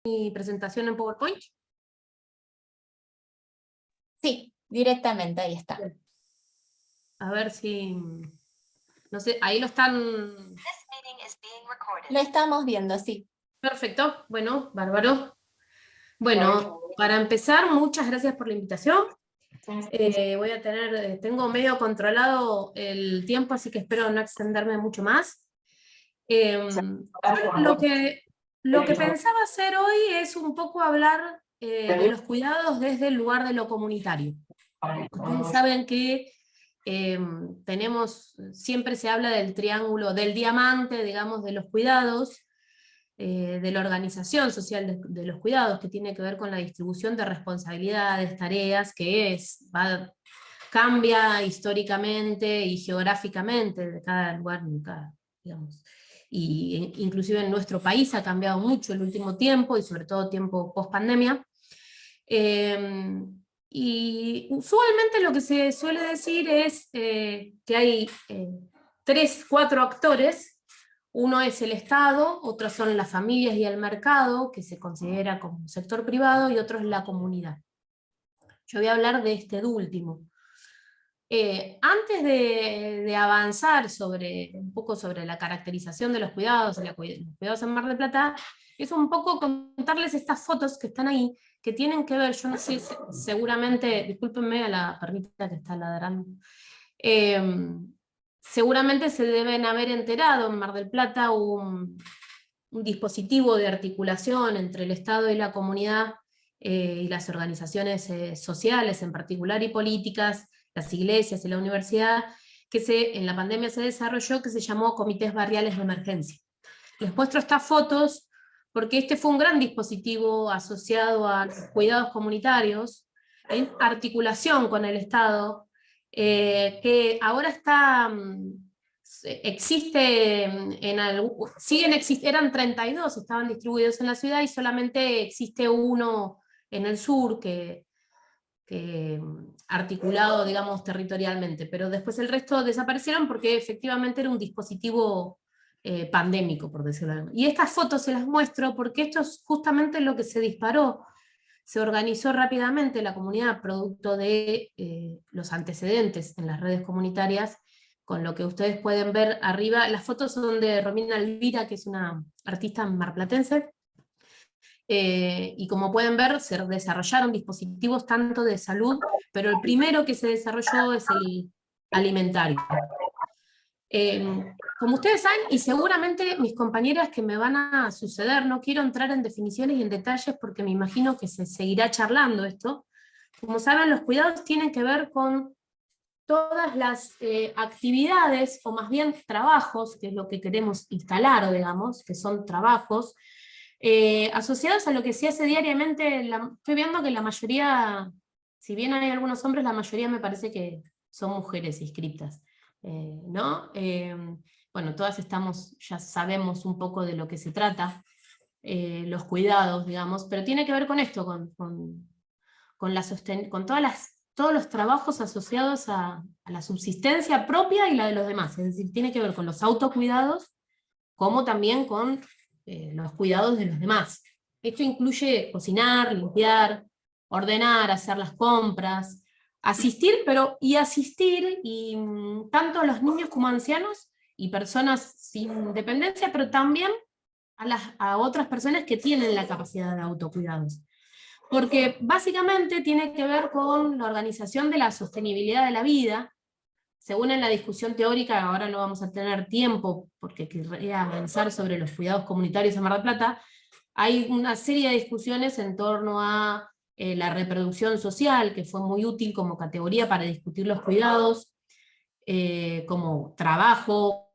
mi presentación en PowerPoint? Sí, directamente, ahí está. Bien. A ver si... No sé, ahí lo están... Lo estamos viendo, sí. Perfecto, bueno, bárbaro. Bueno, para empezar, muchas gracias por la invitación. Tengo medio controlado el tiempo, así que espero no extenderme mucho más. Lo que pensaba hacer hoy es un poco hablar de los cuidados desde el lugar de lo comunitario. Ustedes saben que siempre se habla del triángulo, del diamante, digamos, de los cuidados, de la organización social de los cuidados, que tiene que ver con la distribución de responsabilidades, tareas, cambia históricamente y geográficamente de cada lugar, digamos. Y inclusive en nuestro país ha cambiado mucho el último tiempo, y sobre todo tiempo post pandemia. Y usualmente lo que se suele decir es que hay 3, 4 actores. Uno es el Estado, otros son las familias y el mercado, que se considera como un sector privado, y otro es la comunidad. Yo voy a hablar de este último. Antes de avanzar un poco sobre la caracterización de los cuidados, los cuidados en Mar del Plata, es un poco contarles estas fotos que están ahí, que tienen que ver, yo no sé, seguramente, discúlpenme a la perrita que está ladrando, seguramente se deben haber enterado en Mar del Plata un dispositivo de articulación entre el Estado y la comunidad, y las organizaciones sociales en particular y políticas, las iglesias y la universidad, que en la pandemia se desarrolló, que se llamó Comités Barriales de Emergencia. Les muestro estas fotos porque este fue un gran dispositivo asociado a los cuidados comunitarios, en articulación con el Estado, que ahora existe eran 32, estaban distribuidos en la ciudad, y solamente existe uno en el sur que articulado, digamos, territorialmente, pero después el resto desaparecieron porque efectivamente era un dispositivo pandémico, por decirlo así. Y estas fotos se las muestro porque esto es justamente lo que se disparó. Se organizó rápidamente la comunidad producto de los antecedentes en las redes comunitarias, con lo que ustedes pueden ver arriba. Las fotos son de Romina Elvira, que es una artista marplatense, y como pueden ver, se desarrollaron dispositivos tanto de salud, pero el primero que se desarrolló es el alimentario. Como ustedes saben, y seguramente mis compañeras que me van a suceder, no quiero entrar en definiciones y en detalles porque me imagino que se seguirá charlando esto. Como saben, los cuidados tienen que ver con todas las actividades, o más bien trabajos, que es lo que queremos instalar, digamos, que son trabajos, asociados a lo que se hace diariamente. Estoy viendo que la mayoría, si bien hay algunos hombres, la mayoría me parece que son mujeres inscriptas, ¿no? Bueno, todas ya sabemos un poco de lo que se trata, los cuidados, digamos, pero tiene que ver con esto, con todos los trabajos asociados a la subsistencia propia y la de los demás. Es decir, tiene que ver con los autocuidados, como también con los cuidados de los demás. Esto incluye cocinar, limpiar, ordenar, hacer las compras, asistir, tanto a los niños como ancianos y personas sin dependencia, pero también a otras personas que tienen la capacidad de autocuidados. Porque básicamente tiene que ver con la organización de la sostenibilidad de la vida. Según en la discusión teórica, ahora no vamos a tener tiempo porque querría avanzar sobre los cuidados comunitarios en Mar del Plata, hay una serie de discusiones en torno a la reproducción social, que fue muy útil como categoría para discutir los cuidados, como trabajo.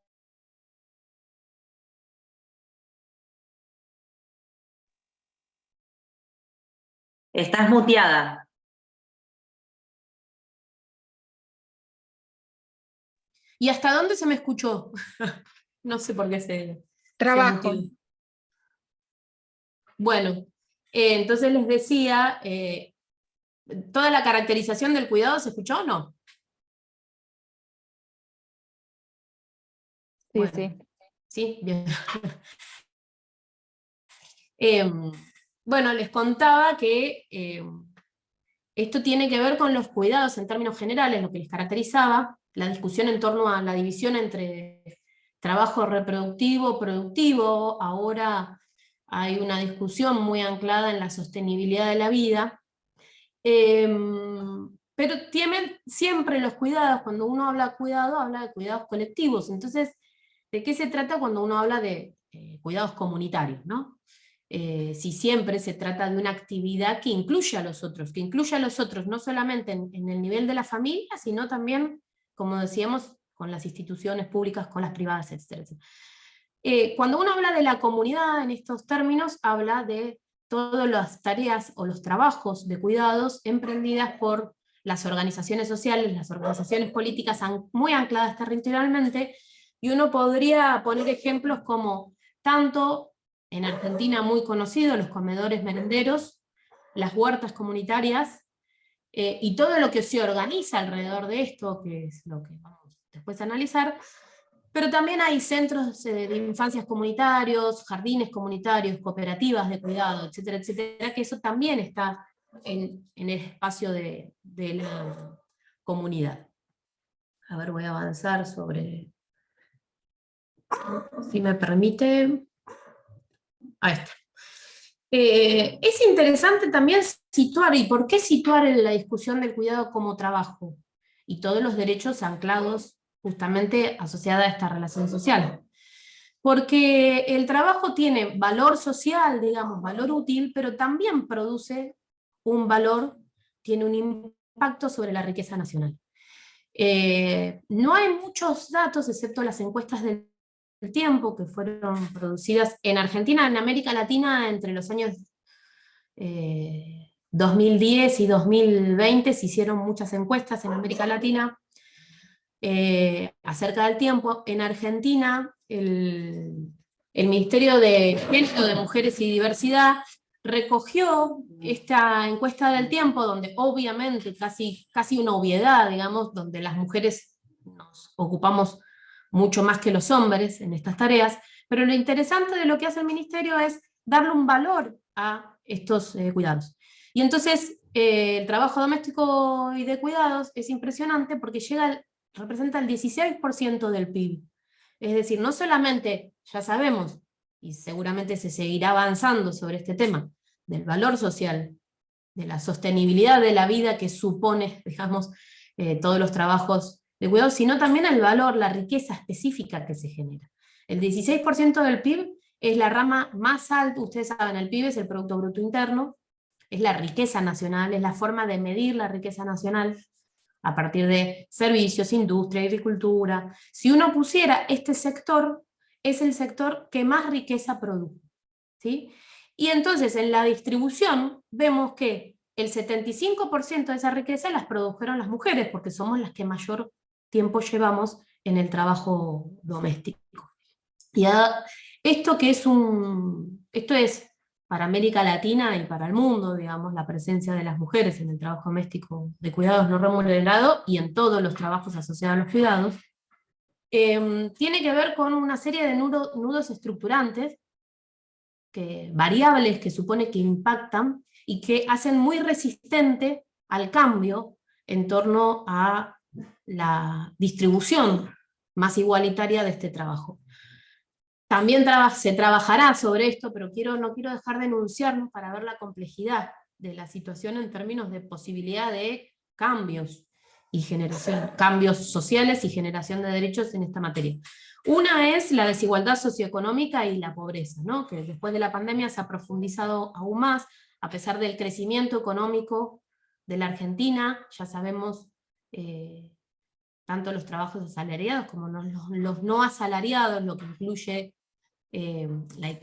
Estás muteada. ¿Y hasta dónde se me escuchó? No sé por qué se Trabajo. muteó. Bueno, entonces les decía, ¿toda la caracterización del cuidado se escuchó o no? Sí, Bueno, sí. sí, bien. bueno, les contaba que esto tiene que ver con los cuidados en términos generales, lo que les caracterizaba, la discusión en torno a la división entre trabajo reproductivo, productivo. Ahora hay una discusión muy anclada en la sostenibilidad de la vida. Pero tienen siempre los cuidados, cuando uno habla de cuidado, habla de cuidados colectivos. Entonces, ¿de qué se trata cuando uno habla de cuidados comunitarios, ¿no? Si siempre se trata de una actividad que incluye a los otros, no solamente en el nivel de la familia, sino también, como decíamos, con las instituciones públicas, con las privadas, etc. Cuando uno habla de la comunidad en estos términos, habla de todas las tareas o los trabajos de cuidados emprendidas por las organizaciones sociales, las organizaciones políticas muy ancladas territorialmente, y uno podría poner ejemplos como tanto en Argentina muy conocidos, los comedores merenderos, las huertas comunitarias, y todo lo que se organiza alrededor de esto, que es lo que vamos después a analizar, pero también hay centros de infancias comunitarios, jardines comunitarios, cooperativas de cuidado, etcétera, etcétera, que eso también está en el espacio de la comunidad. A ver, voy a avanzar sobre, si me permite. Ahí está. Es interesante también situar, ¿y por qué situar en la discusión del cuidado como trabajo? Y todos los derechos anclados justamente asociada a esta relación social. Porque el trabajo tiene valor social, digamos, valor útil, pero también produce un valor, tiene un impacto sobre la riqueza nacional. No hay muchos datos, excepto las encuestas del tiempo, que fueron producidas en Argentina, en América Latina, entre los años 2010 y 2020, se hicieron muchas encuestas en América Latina, acerca del tiempo. En Argentina, el Ministerio de Género, de Mujeres y Diversidad recogió esta encuesta del tiempo, donde obviamente, casi una obviedad, digamos, donde las mujeres nos ocupamos mucho más que los hombres en estas tareas, pero lo interesante de lo que hace el Ministerio es darle un valor a estos cuidados. Y entonces el trabajo doméstico y de cuidados es impresionante porque representa el 16% del PIB. Es decir, no solamente, ya sabemos, y seguramente se seguirá avanzando sobre este tema, del valor social, de la sostenibilidad de la vida que supone, digamos, todos los trabajos de cuidado, sino también el valor, la riqueza específica que se genera. El 16% del PIB es la rama más alta, ustedes saben, el PIB es el Producto Bruto Interno, es la riqueza nacional, es la forma de medir la riqueza nacional, a partir de servicios, industria, agricultura. Si uno pusiera este sector, es el sector que más riqueza produce, ¿sí? Y entonces en la distribución vemos que el 75% de esa riqueza las produjeron las mujeres, porque somos las que mayor tiempo llevamos en el trabajo doméstico. Y esto es para América Latina y para el mundo, digamos, la presencia de las mujeres en el trabajo doméstico de cuidados no remunerado y en todos los trabajos asociados a los cuidados, tiene que ver con una serie de nudos estructurantes, variables que supone que impactan y que hacen muy resistente al cambio en torno a la distribución más igualitaria de este trabajo. También se trabajará sobre esto, pero no quiero dejar de enunciarnos para ver la complejidad de la situación en términos de posibilidad de cambios y cambios sociales y generación de derechos en esta materia. Una es la desigualdad socioeconómica y la pobreza, ¿no? Que después de la pandemia se ha profundizado aún más, a pesar del crecimiento económico de la Argentina. Ya sabemos tanto los trabajos asalariados como los no asalariados, lo que incluye la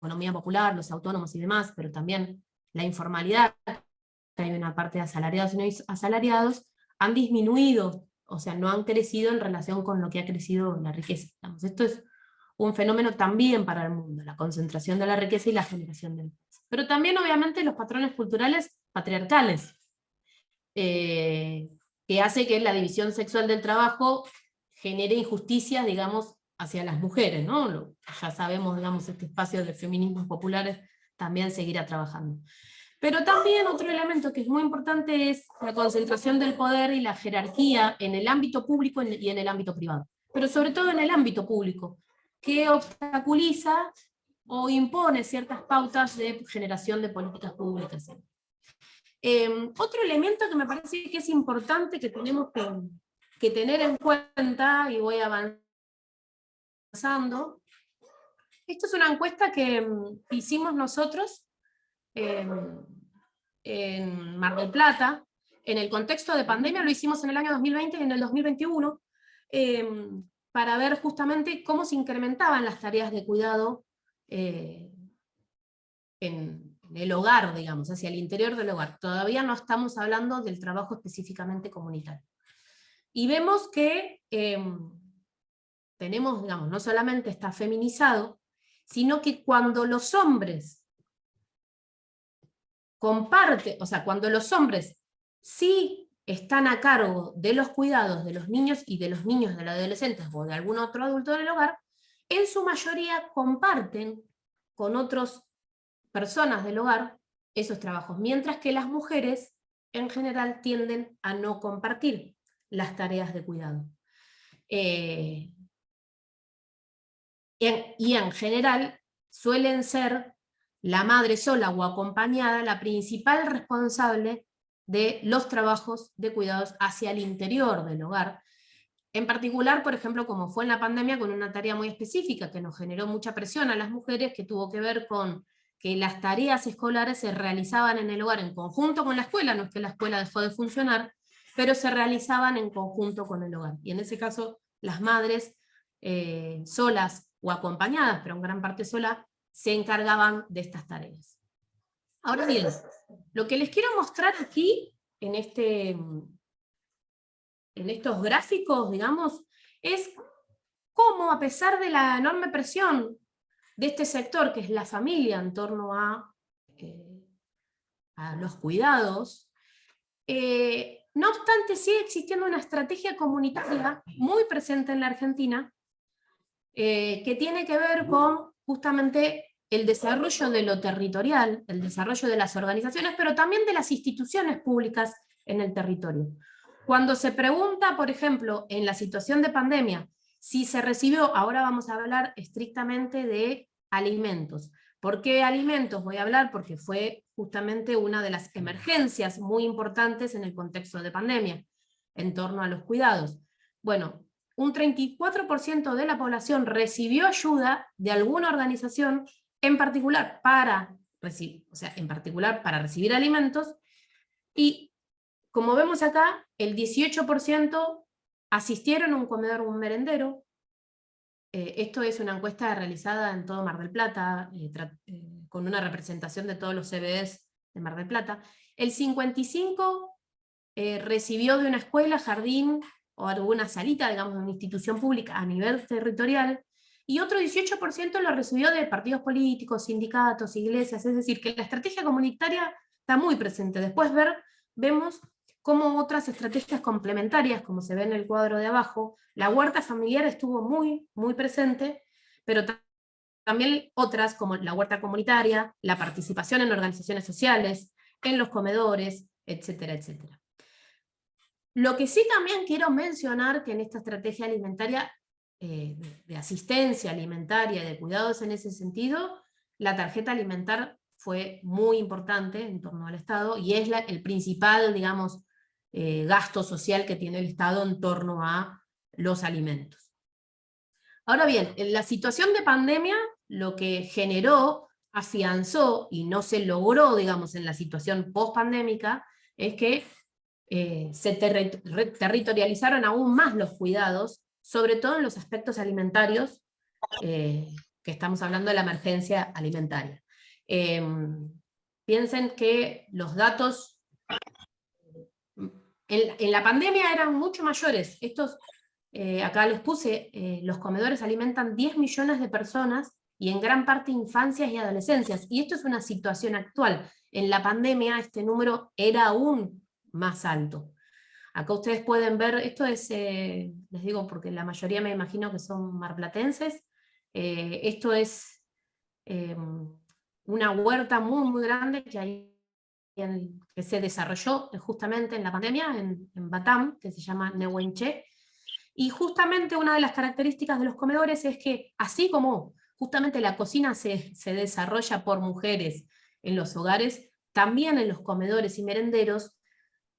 economía popular, los autónomos y demás, pero también la informalidad, que hay una parte de asalariados y no asalariados, han disminuido, o sea, no han crecido en relación con lo que ha crecido la riqueza. Digamos. Esto es un fenómeno también para el mundo, la concentración de la riqueza y la generación de riqueza. Pero también, obviamente, los patrones culturales patriarcales, que hace que la división sexual del trabajo genere injusticias, digamos, hacia las mujeres, ¿no? Ya sabemos, digamos, este espacio de feminismos populares también seguirá trabajando. Pero también otro elemento que es muy importante es la concentración del poder y la jerarquía en el ámbito público y en el ámbito privado, pero sobre todo en el ámbito público, que obstaculiza o impone ciertas pautas de generación de políticas públicas. Otro elemento que me parece que es importante que tenemos que tener en cuenta, y voy avanzando, esto es una encuesta que hicimos nosotros en Mar del Plata, en el contexto de pandemia, lo hicimos en el año 2020 y en el 2021, para ver justamente cómo se incrementaban las tareas de cuidado en el hogar, digamos, hacia el interior del hogar. Todavía no estamos hablando del trabajo específicamente comunitario. Y vemos que tenemos, digamos, no solamente está feminizado, sino que cuando los hombres comparten, o sea, cuando los hombres sí están a cargo de los cuidados de los niños y de los niños, de los adolescentes o de algún otro adulto del hogar, en su mayoría comparten con otras personas del hogar esos trabajos, mientras que las mujeres en general tienden a no compartir las tareas de cuidado. Y en general suelen ser la madre sola o acompañada la principal responsable de los trabajos de cuidados hacia el interior del hogar. En particular, por ejemplo, como fue en la pandemia, con una tarea muy específica que nos generó mucha presión a las mujeres, que tuvo que ver con que las tareas escolares se realizaban en el hogar en conjunto con la escuela, no es que la escuela dejó de funcionar, pero se realizaban en conjunto con el hogar. Y en ese caso, las madres solas o acompañadas, pero en gran parte solas, se encargaban de estas tareas. Ahora bien, lo que les quiero mostrar aquí, en estos gráficos, digamos, es cómo, a pesar de la enorme presión de este sector, que es la familia, en torno a los cuidados, no obstante sigue existiendo una estrategia comunitaria muy presente en la Argentina, que tiene que ver con justamente el desarrollo de lo territorial, el desarrollo de las organizaciones, pero también de las instituciones públicas en el territorio. Cuando se pregunta, por ejemplo, en la situación de pandemia, si se recibió, ahora vamos a hablar estrictamente de alimentos. ¿Por qué alimentos? Voy a hablar porque fue justamente una de las emergencias muy importantes en el contexto de pandemia, en torno a los cuidados. Bueno, un 34% de la población recibió ayuda de alguna organización, en particular para recibir alimentos, y como vemos acá, el 18% asistieron a un comedor o un merendero. Esto es una encuesta realizada en todo Mar del Plata, con una representación de todos los CBEs de Mar del Plata. El 55% recibió de una escuela, jardín, o alguna salita, digamos, de una institución pública a nivel territorial, y otro 18% lo recibió de partidos políticos, sindicatos, iglesias, es decir, que la estrategia comunitaria está muy presente. Después vemos cómo otras estrategias complementarias, como se ve en el cuadro de abajo, la huerta familiar estuvo muy, muy presente, pero también otras como la huerta comunitaria, la participación en organizaciones sociales, en los comedores, etcétera, etcétera. Lo que sí también quiero mencionar, que en esta estrategia alimentaria, de asistencia alimentaria, de cuidados en ese sentido, la tarjeta alimentar fue muy importante en torno al Estado, y es el principal, digamos, gasto social que tiene el Estado en torno a los alimentos. Ahora bien, en la situación de pandemia, lo que generó, afianzó, y no se logró, digamos, en la situación post-pandémica, es que se territorializaron aún más los cuidados, sobre todo en los aspectos alimentarios, que estamos hablando de la emergencia alimentaria. Piensen que los datos en la pandemia eran mucho mayores. Acá les puse, los comedores alimentan 10 millones de personas, y en gran parte infancias y adolescencias, y esto es una situación actual. En la pandemia este número era aún más alto. Acá ustedes pueden ver, esto es, les digo porque la mayoría me imagino que son marplatenses, esto es una huerta muy, muy grande que hay que se desarrolló justamente en la pandemia en Batam, que se llama Nehuenche, y justamente una de las características de los comedores es que, así como justamente la cocina se desarrolla por mujeres en los hogares, también en los comedores y merenderos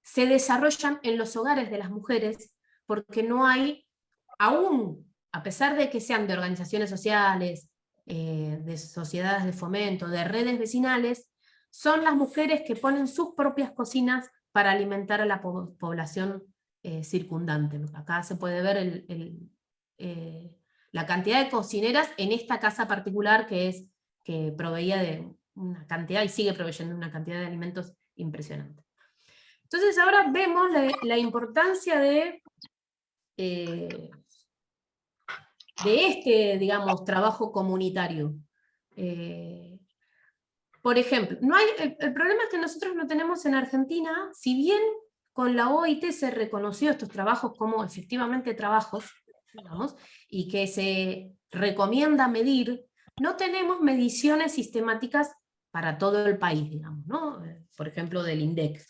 se desarrollan en los hogares de las mujeres, porque no hay, aún, a pesar de que sean de organizaciones sociales, de sociedades de fomento, de redes vecinales, son las mujeres que ponen sus propias cocinas para alimentar a la población circundante. Acá se puede ver la cantidad de cocineras en esta casa particular que proveía de una cantidad y sigue proveyendo una cantidad de alimentos impresionante. Entonces ahora vemos la importancia de este, digamos, trabajo comunitario. Por ejemplo, el problema es que nosotros no tenemos en Argentina, si bien con la OIT se reconoció estos trabajos como efectivamente trabajos, digamos, y que se recomienda medir, no tenemos mediciones sistemáticas para todo el país, digamos, ¿no? Por ejemplo, del INDEC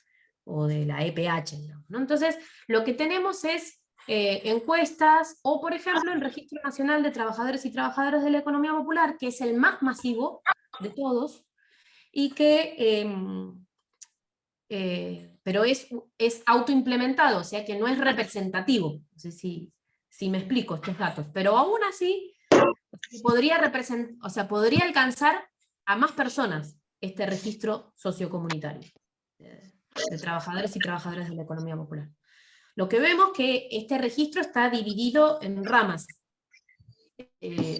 o de la EPH, digamos, ¿no? Entonces, lo que tenemos es encuestas, o por ejemplo, el Registro Nacional de Trabajadores y Trabajadoras de la Economía Popular, que es el más masivo de todos, y que, pero es autoimplementado, o sea que no es representativo. No sé si me explico estos datos, pero aún así podría alcanzar a más personas este registro sociocomunitario de trabajadores y trabajadoras de la economía popular. Lo que vemos es que este registro está dividido en ramas.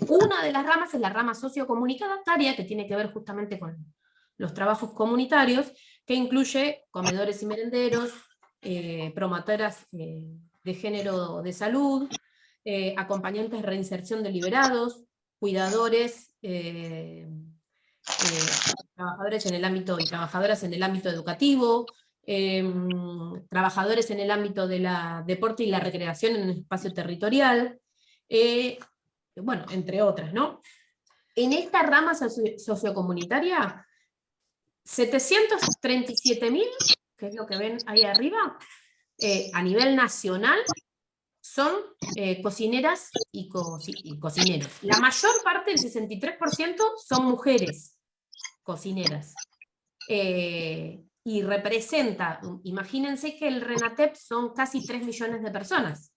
Una de las ramas es la rama sociocomunitaria, que tiene que ver justamente con los trabajos comunitarios, que incluye comedores y merenderos, promotoras de género de salud, acompañantes de reinserción de liberados, cuidadores, trabajadores en el ámbito y trabajadoras en el ámbito educativo, trabajadores en el ámbito de la deporte y la recreación en el espacio territorial, bueno, entre otras, ¿no? En esta rama sociocomunitaria, 737.000, que es lo que ven ahí arriba, a nivel nacional, son cocineras y cocineros. La mayor parte, el 63%, son mujeres cocineras. Y representa, imagínense que el RENATEP son casi 3 millones de personas.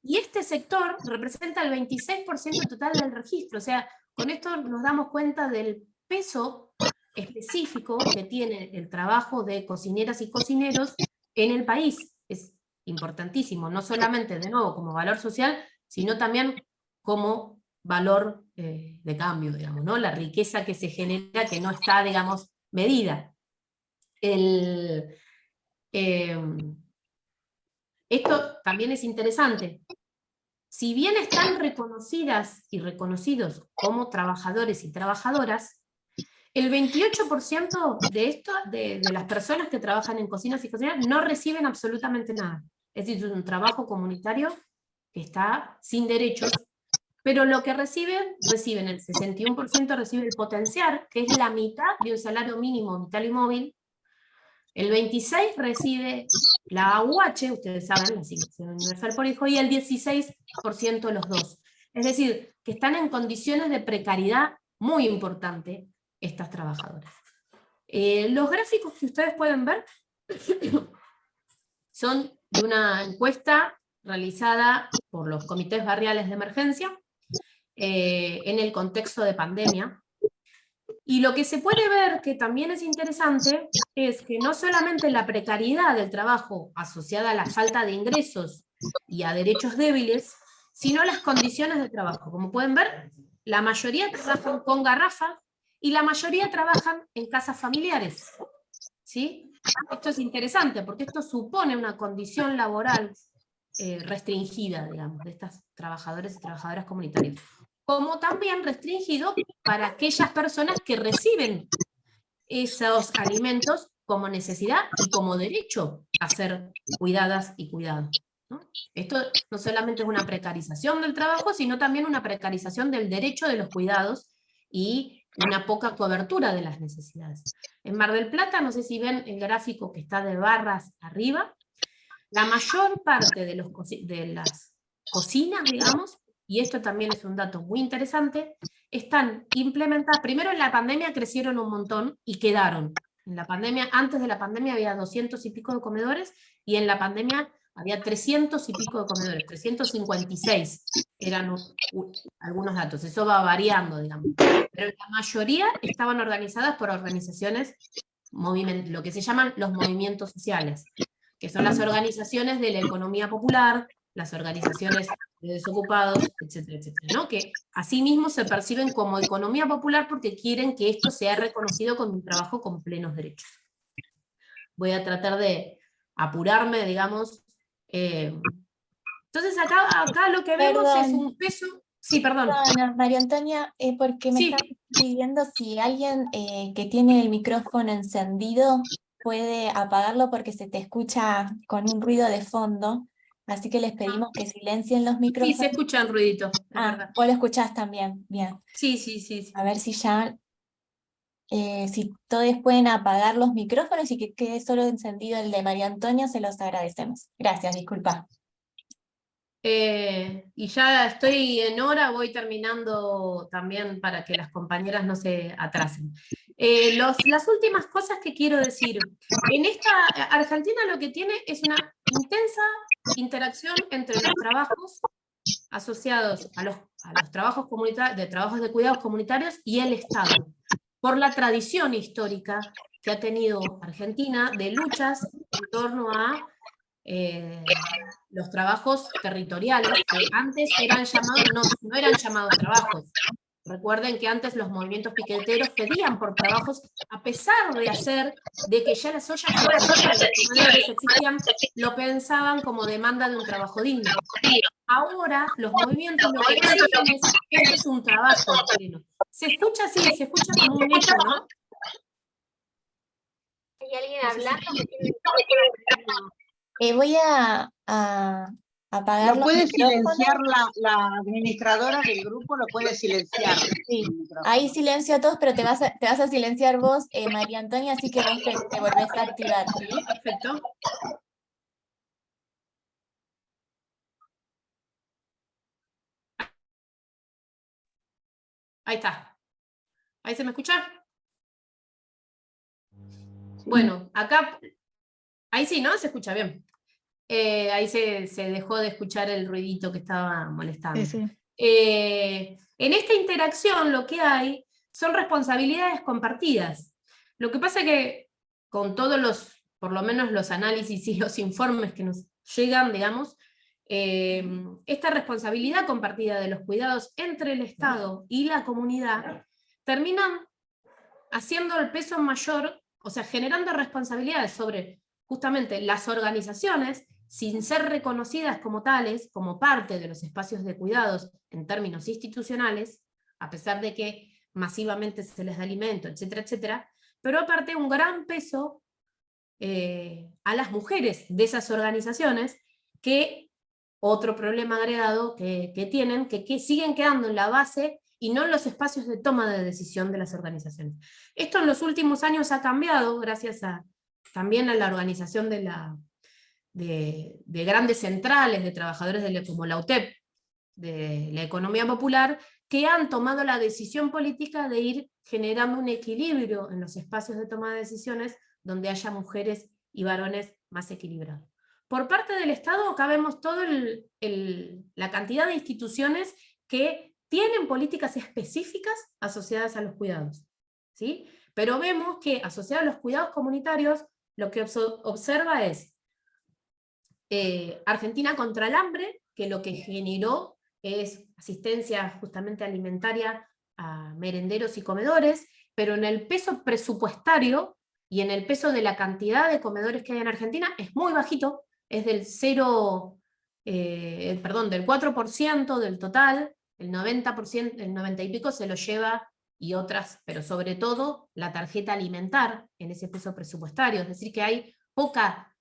Y este sector representa el 26% total del registro. O sea, con esto nos damos cuenta del peso específico que tiene el trabajo de cocineras y cocineros en el país. Es importantísimo, no solamente, de nuevo, como valor social, sino también como valor de cambio, digamos, ¿no? La riqueza que se genera, que no está, digamos, medida. Esto también es interesante. Si bien están reconocidas y reconocidos como trabajadores y trabajadoras, el 28% de las personas que trabajan en cocinas y cocineras no reciben absolutamente nada. Es decir, es un trabajo comunitario que está sin derechos, pero lo que reciben el 61% recibe el potenciar, que es la mitad de un salario mínimo vital y móvil, el 26% recibe la AUH, ustedes saben, la Asignación Universal por Hijo, y el 16% los dos. Es decir, que están en condiciones de precariedad muy importante estas trabajadoras. Los gráficos que ustedes pueden ver son de una encuesta realizada por los comités barriales de emergencia en el contexto de pandemia. Y lo que se puede ver, que también es interesante, es que no solamente la precariedad del trabajo asociada a la falta de ingresos y a derechos débiles, sino las condiciones de trabajo. Como pueden ver, la mayoría trabajan con garrafa y la mayoría trabajan en casas familiares. ¿Sí? Esto es interesante porque esto supone una condición laboral restringida, digamos, de estas trabajadores y trabajadoras comunitarias. Como también restringido para aquellas personas que reciben esos alimentos como necesidad y como derecho a ser cuidadas y cuidados, ¿no? Esto no solamente es una precarización del trabajo, sino también una precarización del derecho de los cuidados y una poca cobertura de las necesidades. En Mar del Plata, no sé si ven el gráfico que está de barras arriba, la mayor parte de las cocinas, digamos, y esto también es un dato muy interesante, están implementadas, primero en la pandemia crecieron un montón y quedaron. En la pandemia, antes de la pandemia había 200 y pico de comedores, y en la pandemia había 300 y pico de comedores, 356 eran algunos datos, eso va variando, digamos. Pero la mayoría estaban organizadas por organizaciones, lo que se llaman los movimientos sociales, que son las organizaciones de la economía popular, las organizaciones de desocupados, etcétera, etcétera, ¿no? Que asimismo se perciben como economía popular porque quieren que esto sea reconocido como un trabajo con plenos derechos. Voy a tratar de apurarme, digamos. Entonces acá lo que vemos es un peso... Sí, perdón. Perdona, María Antonia, porque me están pidiendo si alguien que tiene el micrófono encendido puede apagarlo porque se te escucha con un ruido de fondo, así que les pedimos que silencien los micrófonos. Sí, se escucha el ruidito, es verdad. Vos lo escuchás también, bien. Sí. A ver si ya, si todos pueden apagar los micrófonos y que quede solo encendido el de María Antonia, se los agradecemos. Gracias, disculpa. Y ya estoy en hora, voy terminando también para que las compañeras no se atrasen. Las últimas cosas que quiero decir. En esta Argentina lo que tiene es una intensa interacción entre los trabajos asociados a los trabajos trabajos de cuidados comunitarios y el Estado, por la tradición histórica que ha tenido Argentina de luchas en torno a los trabajos territoriales, que antes eran llamados, no eran llamados trabajos. Recuerden que antes los movimientos piqueteros pedían por trabajos, a pesar de que ya las ollas existían, lo pensaban como demanda de un trabajo digno. Ahora los movimientos lo que exigen es, este es un trabajo digno. Se escucha así, se escucha como un eco, ¿no? ¿Hay alguien hablando? Voy a apagar. ¿Lo puede silenciar la administradora del grupo? ¿Lo puede silenciar? Sí, ahí silencio a todos, pero te vas a silenciar vos, María Antonia, así que vos te volvés a activar, ¿sí? Perfecto. Ahí está. ¿Ahí se me escucha? Bueno, acá, ahí sí, ¿no? Se escucha bien. Ahí se dejó de escuchar el ruidito que estaba molestando. Sí. En esta interacción lo que hay son responsabilidades compartidas. Lo que pasa es que con todos por lo menos los análisis y los informes que nos llegan, digamos, esta responsabilidad compartida de los cuidados entre el Estado y la comunidad terminan haciendo el peso mayor, o sea, generando responsabilidades sobre justamente las organizaciones, sin ser reconocidas como tales, como parte de los espacios de cuidados en términos institucionales, a pesar de que masivamente se les da alimento, etcétera, etcétera, pero aparte un gran peso a las mujeres de esas organizaciones, que otro problema agregado que tienen, que siguen quedando en la base y no en los espacios de toma de decisión de las organizaciones. Esto en los últimos años ha cambiado, gracias también a la organización de grandes centrales de trabajadores como la UTEP, de la economía popular, que han tomado la decisión política de ir generando un equilibrio en los espacios de toma de decisiones donde haya mujeres y varones más equilibrados. Por parte del Estado, acá vemos toda la cantidad de instituciones que tienen políticas específicas asociadas a los cuidados, ¿sí? Pero vemos que asociado a los cuidados comunitarios, lo que observa es Argentina contra el hambre, que lo que generó es asistencia justamente alimentaria a merenderos y comedores, pero en el peso presupuestario y en el peso de la cantidad de comedores que hay en Argentina es muy bajito, es del 4% del total, el 90%, el 90 y pico se lo lleva, y otras, pero sobre todo la tarjeta alimentar en ese peso presupuestario, es decir que hay poca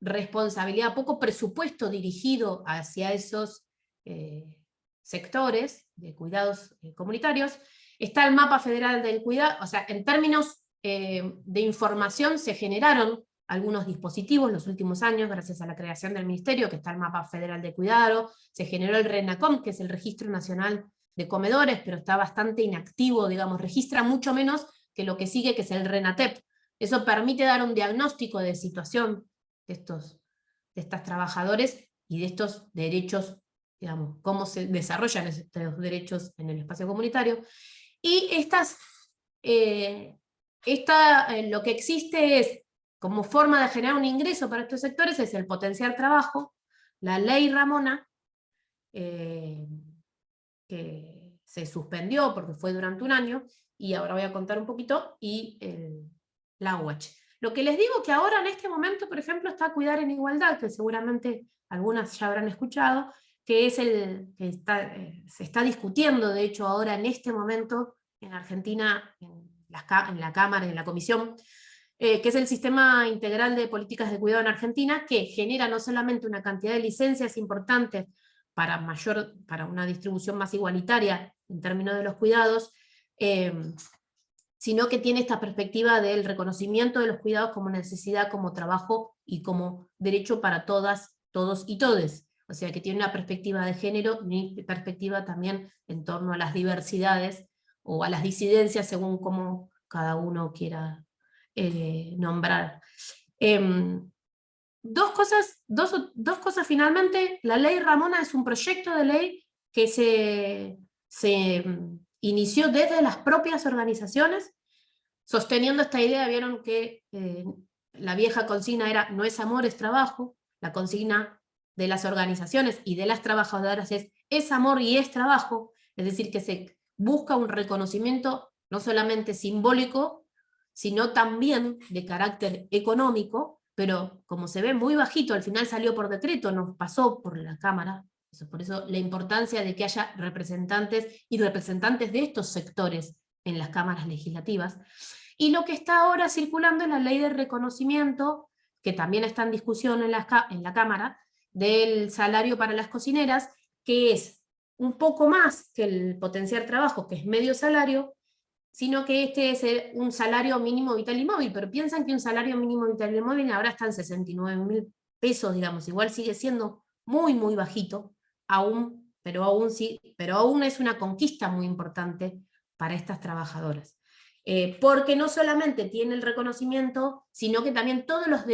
responsabilidad, poco presupuesto dirigido hacia esos sectores de cuidados comunitarios. Está el mapa federal del cuidado, o sea, en términos de información se generaron algunos dispositivos en los últimos años, gracias a la creación del ministerio, que está el mapa federal de cuidado, se generó el RENACOM, que es el Registro Nacional de Comedores, pero está bastante inactivo, digamos, registra mucho menos que lo que sigue, que es el RENATEP. Eso permite dar un diagnóstico de situación de estas trabajadores y de estos derechos, digamos, cómo se desarrollan estos derechos en el espacio comunitario. Y lo que existe es, como forma de generar un ingreso para estos sectores, es el potenciar trabajo, la ley Ramona, que se suspendió porque fue durante un año, y ahora voy a contar un poquito, y la UH. Lo que les digo que ahora en este momento, por ejemplo, está Cuidar en Igualdad, que seguramente algunas ya habrán escuchado, que es se está discutiendo, de hecho, ahora en este momento, en Argentina, en la Cámara, en la Comisión, que es el Sistema Integral de Políticas de Cuidado en Argentina, que genera no solamente una cantidad de licencias importantes para una distribución más igualitaria en términos de los cuidados, sino que tiene esta perspectiva del reconocimiento de los cuidados como necesidad, como trabajo y como derecho para todas, todos y todes. O sea que tiene una perspectiva de género y una perspectiva también en torno a las diversidades o a las disidencias según cómo cada uno quiera nombrar. Dos cosas finalmente. La ley Ramona es un proyecto de ley que se inició desde las propias organizaciones, sosteniendo esta idea. Vieron que la vieja consigna era no es amor, es trabajo. La consigna de las organizaciones y de las trabajadoras es amor y es trabajo, es decir, que se busca un reconocimiento no solamente simbólico, sino también de carácter económico, pero como se ve muy bajito, al final salió por decreto, no pasó por la Cámara. Por eso la importancia de que haya representantes y representantes de estos sectores en las cámaras legislativas. Y lo que está ahora circulando es la ley de reconocimiento, que también está en discusión en la Cámara, del salario para las cocineras, que es un poco más que el potenciar trabajo, que es medio salario, sino que este es un salario mínimo vital y móvil, pero piensan que un salario mínimo vital y móvil ahora está en 69.000 pesos, digamos, igual sigue siendo muy, muy bajito, pero aún es una conquista muy importante para estas trabajadoras. Porque no solamente tiene el reconocimiento, sino que también todos los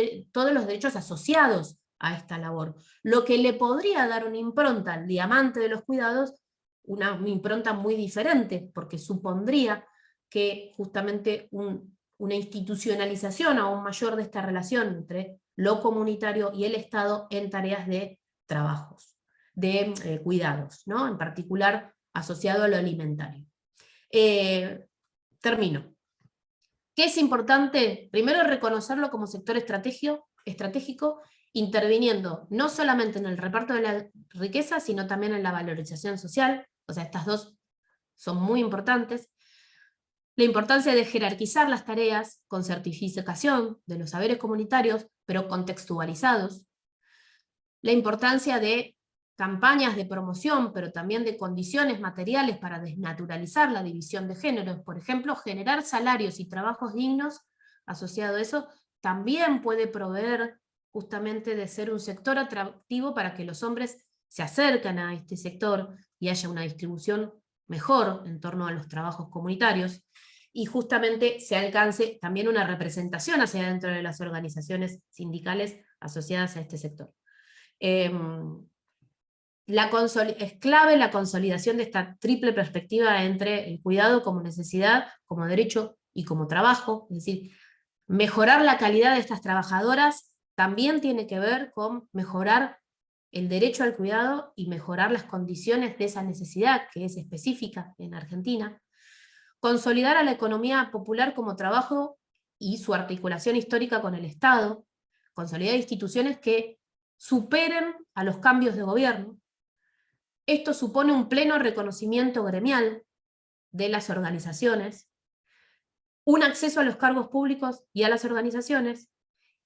derechos asociados a esta labor, lo que le podría dar una impronta al diamante de los cuidados, una impronta muy diferente, porque supondría que justamente una institucionalización aún mayor de esta relación entre lo comunitario y el Estado en tareas de trabajos, de cuidados, ¿no? En particular asociado a lo alimentario. Termino. ¿Qué es importante? Primero, reconocerlo como sector estratégico, interviniendo no solamente en el reparto de la riqueza, sino también en la valorización social. O sea, estas dos son muy importantes. La importancia de jerarquizar las tareas con certificación de los saberes comunitarios, pero contextualizados. La importancia de campañas de promoción, pero también de condiciones materiales para desnaturalizar la división de géneros. Por ejemplo, generar salarios y trabajos dignos, asociado a eso, también puede proveer justamente de ser un sector atractivo para que los hombres se acerquen a este sector y haya una distribución mejor en torno a los trabajos comunitarios, y justamente se alcance también una representación hacia dentro de las organizaciones sindicales asociadas a este sector. Es clave la consolidación de esta triple perspectiva entre el cuidado como necesidad, como derecho y como trabajo. Es decir, mejorar la calidad de estas trabajadoras también tiene que ver con mejorar el derecho al cuidado y mejorar las condiciones de esa necesidad, que es específica en Argentina. Consolidar a la economía popular como trabajo y su articulación histórica con el Estado. Consolidar instituciones que superen a los cambios de gobierno. Esto supone un pleno reconocimiento gremial de las organizaciones, un acceso a los cargos públicos y a las organizaciones,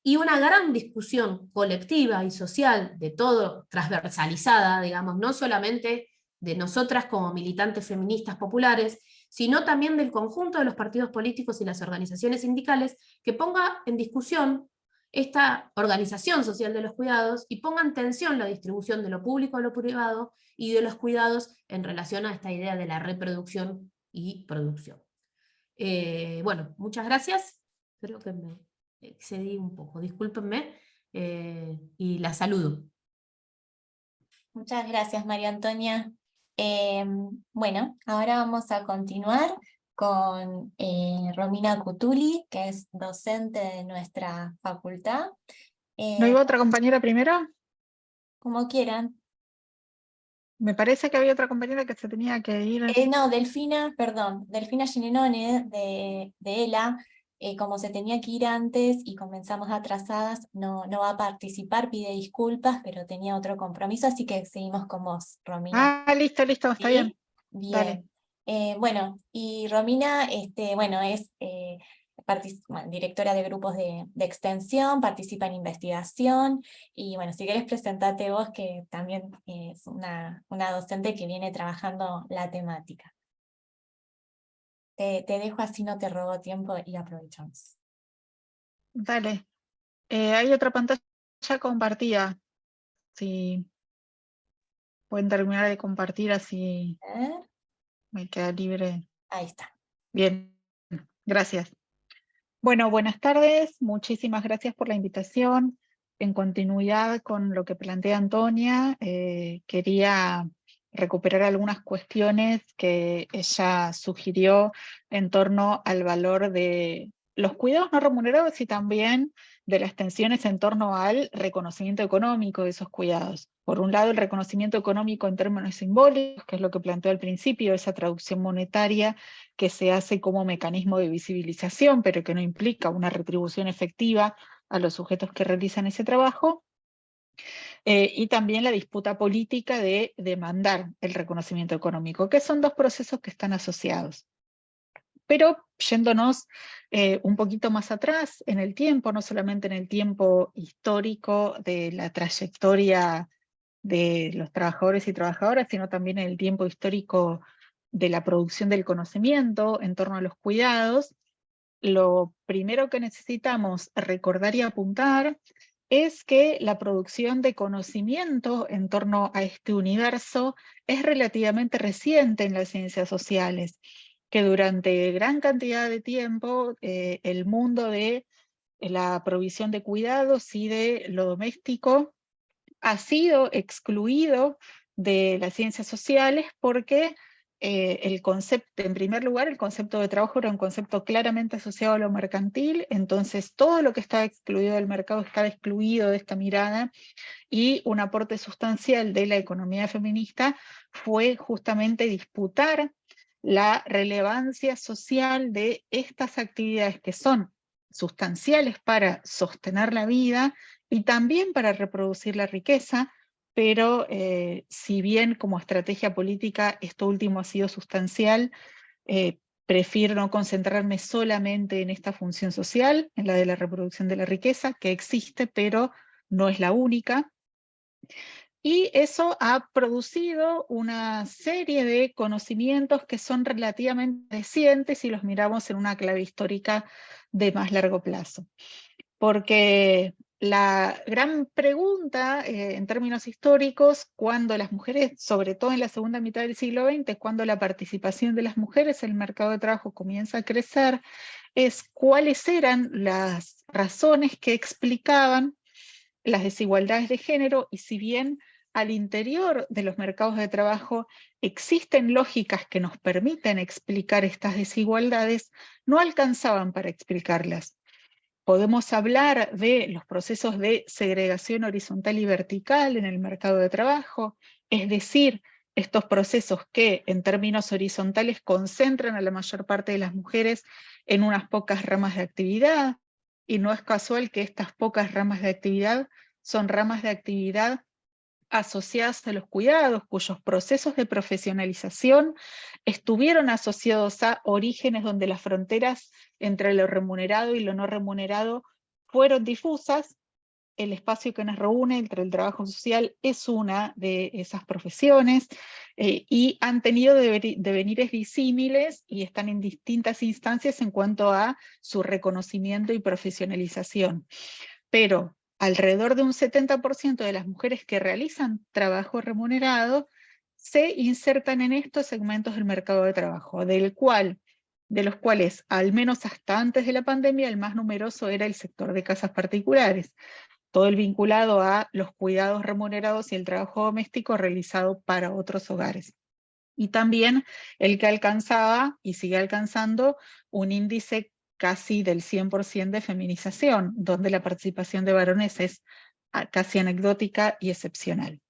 y una gran discusión colectiva y social de todo, transversalizada, digamos, no solamente de nosotras como militantes feministas populares, sino también del conjunto de los partidos políticos y las organizaciones sindicales, que ponga en discusión esta organización social de los cuidados y ponga en tensión la distribución de lo público a lo privado y de los cuidados en relación a esta idea de la reproducción y producción. Bueno, muchas gracias. Creo que me excedí un poco, discúlpenme, y la saludo. Muchas gracias, María Antonia. Bueno, ahora vamos a continuar con Romina Cutuli, que es docente de nuestra facultad. ¿No iba otra compañera primero? Como quieran. Me parece que había otra compañera que se tenía que ir. No, Delfina Gininone de ELA, como se tenía que ir antes y comenzamos atrasadas, no va a participar, pide disculpas, pero tenía otro compromiso, así que seguimos con vos, Romina. Listo, está ¿Sí? bien. Bien. Dale. Bueno, y Romina, bueno, es directora de grupos de extensión, participa en investigación, y bueno, si querés presentarte vos, que también es una docente que viene trabajando la temática. Te dejo, así no te robo tiempo y aprovechamos. Dale. Hay otra pantalla compartida. Si pueden terminar de compartir, así A ver, me queda libre. ahí está. Bien, gracias. Bueno, buenas tardes. Muchísimas gracias por la invitación. En continuidad con lo que plantea Antonia, quería recuperar algunas cuestiones que ella sugirió en torno al valor de los cuidados no remunerados y también de las tensiones en torno al reconocimiento económico de esos cuidados. Por un lado, el reconocimiento económico en términos simbólicos, que es lo que planteó al principio, esa traducción monetaria que se hace como mecanismo de visibilización, pero que no implica una retribución efectiva a los sujetos que realizan ese trabajo, y también la disputa política de demandar el reconocimiento económico, que son dos procesos que están asociados. Pero yéndonos un poquito más atrás en el tiempo, no solamente en el tiempo histórico de la trayectoria de los trabajadores y trabajadoras, sino también en el tiempo histórico de la producción del conocimiento en torno a los cuidados, lo primero que necesitamos recordar y apuntar es que la producción de conocimiento en torno a este universo es relativamente reciente en las ciencias sociales, que durante gran cantidad de tiempo el mundo de la provisión de cuidados y de lo doméstico ha sido excluido de las ciencias sociales porque el concepto, en primer lugar, el concepto de trabajo era un concepto claramente asociado a lo mercantil, entonces todo lo que estaba excluido del mercado estaba excluido de esta mirada, y un aporte sustancial de la economía feminista fue justamente disputar la relevancia social de estas actividades que son sustanciales para sostener la vida y también para reproducir la riqueza, pero si bien como estrategia política esto último ha sido sustancial, prefiero no concentrarme solamente en esta función social, en la de la reproducción de la riqueza, que existe, pero no es la única. Y eso ha producido una serie de conocimientos que son relativamente recientes si los miramos en una clave histórica de más largo plazo. Porque la gran pregunta en términos históricos, cuando las mujeres, sobre todo en la segunda mitad del siglo XX, cuando la participación de las mujeres en el mercado de trabajo comienza a crecer, es cuáles eran las razones que explicaban las desigualdades de género, y si bien al interior de los mercados de trabajo existen lógicas que nos permiten explicar estas desigualdades, no alcanzaban para explicarlas. Podemos hablar de los procesos de segregación horizontal y vertical en el mercado de trabajo, es decir, estos procesos que en términos horizontales concentran a la mayor parte de las mujeres en unas pocas ramas de actividad, y no es casual que estas pocas ramas de actividad son ramas de actividad asociadas a los cuidados, cuyos procesos de profesionalización estuvieron asociados a orígenes donde las fronteras entre lo remunerado y lo no remunerado fueron difusas, el espacio que nos reúne entre el trabajo social es una de esas profesiones, y han tenido devenires disímiles y están en distintas instancias en cuanto a su reconocimiento y profesionalización. Pero alrededor de un 70% de las mujeres que realizan trabajo remunerado se insertan en estos segmentos del mercado de trabajo, de los cuales, al menos hasta antes de la pandemia, el más numeroso era el sector de casas particulares, todo el vinculado a los cuidados remunerados y el trabajo doméstico realizado para otros hogares. Y también el que alcanzaba, y sigue alcanzando, un índice casi del 100% de feminización, donde la participación de varones es casi anecdótica y excepcional.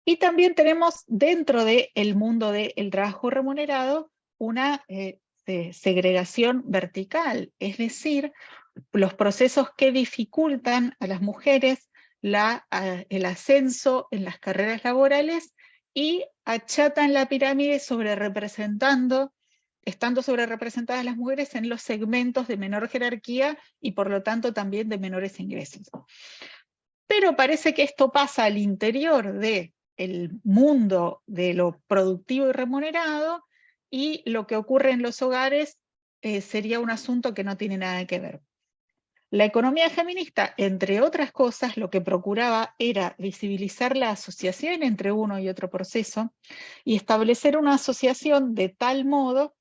Y también tenemos dentro del mundo del trabajo remunerado una segregación vertical, es decir, los procesos que dificultan a las mujeres el ascenso en las carreras laborales y achatan la pirámide estando sobre representadas las mujeres en los segmentos de menor jerarquía y por lo tanto también de menores ingresos. Pero parece que esto pasa al interior del mundo de lo productivo y remunerado, y lo que ocurre en los hogares sería un asunto que no tiene nada que ver. La economía feminista, entre otras cosas, lo que procuraba era visibilizar la asociación entre uno y otro proceso y establecer una asociación de tal modo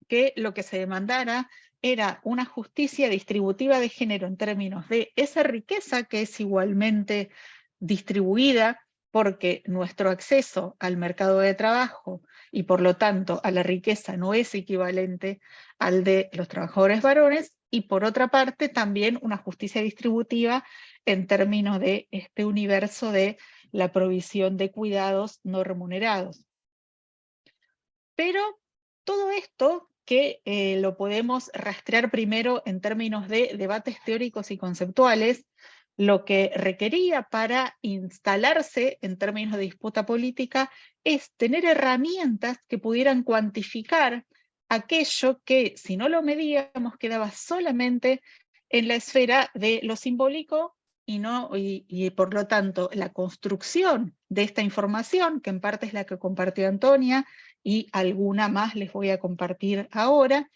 que lo que se demandara era una justicia distributiva de género en términos de esa riqueza que es igualmente distribuida, porque nuestro acceso al mercado de trabajo y por lo tanto a la riqueza no es equivalente al de los trabajadores varones, y por otra parte también una justicia distributiva en términos de este universo de la provisión de cuidados no remunerados. Pero todo esto, que lo podemos rastrear primero en términos de debates teóricos y conceptuales, lo que requería para instalarse en términos de disputa política es tener herramientas que pudieran cuantificar aquello que, si no lo medíamos, quedaba solamente en la esfera de lo simbólico y por lo tanto la construcción de esta información, que en parte es la que compartió Antonia, y alguna más les voy a compartir ahora,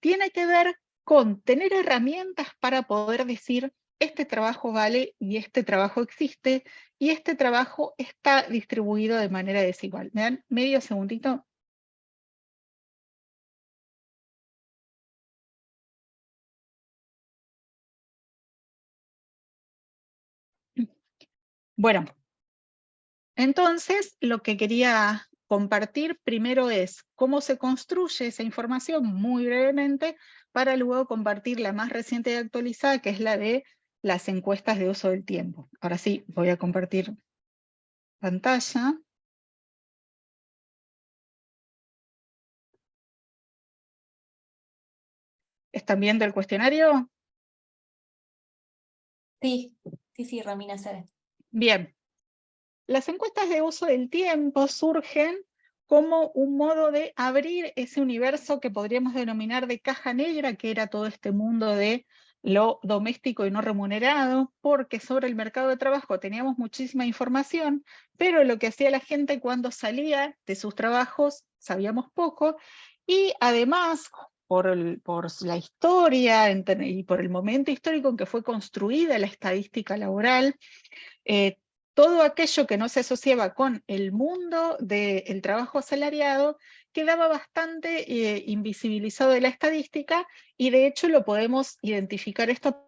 tiene que ver con tener herramientas para poder decir: este trabajo vale y este trabajo existe, y este trabajo está distribuido de manera desigual. ¿Me dan medio segundito? Bueno, entonces lo que quería compartir primero es cómo se construye esa información muy brevemente, para luego compartir la más reciente y actualizada, que es la de las encuestas de uso del tiempo. Ahora sí, voy a compartir pantalla. ¿Están viendo el cuestionario? Sí, Romina, se ve. Bien. Las encuestas de uso del tiempo surgen como un modo de abrir ese universo que podríamos denominar de caja negra, que era todo este mundo de lo doméstico y no remunerado, porque sobre el mercado de trabajo teníamos muchísima información, pero lo que hacía la gente cuando salía de sus trabajos sabíamos poco, y además por la historia y por el momento histórico en que fue construida la estadística laboral, todo aquello que no se asociaba con el mundo del trabajo asalariado quedaba bastante invisibilizado de la estadística, y de hecho lo podemos identificar esto a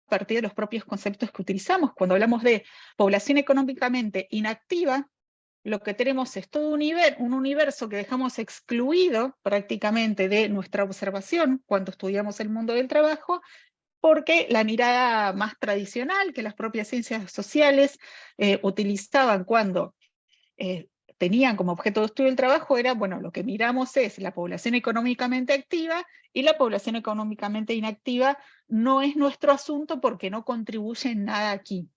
partir de los propios conceptos que utilizamos. Cuando hablamos de población económicamente inactiva, lo que tenemos es todo un universo que dejamos excluido prácticamente de nuestra observación cuando estudiamos el mundo del trabajo, porque la mirada más tradicional que las propias ciencias sociales utilizaban cuando tenían como objeto de estudio el trabajo era: bueno, lo que miramos es la población económicamente activa, y la población económicamente inactiva no es nuestro asunto porque no contribuye en nada aquí.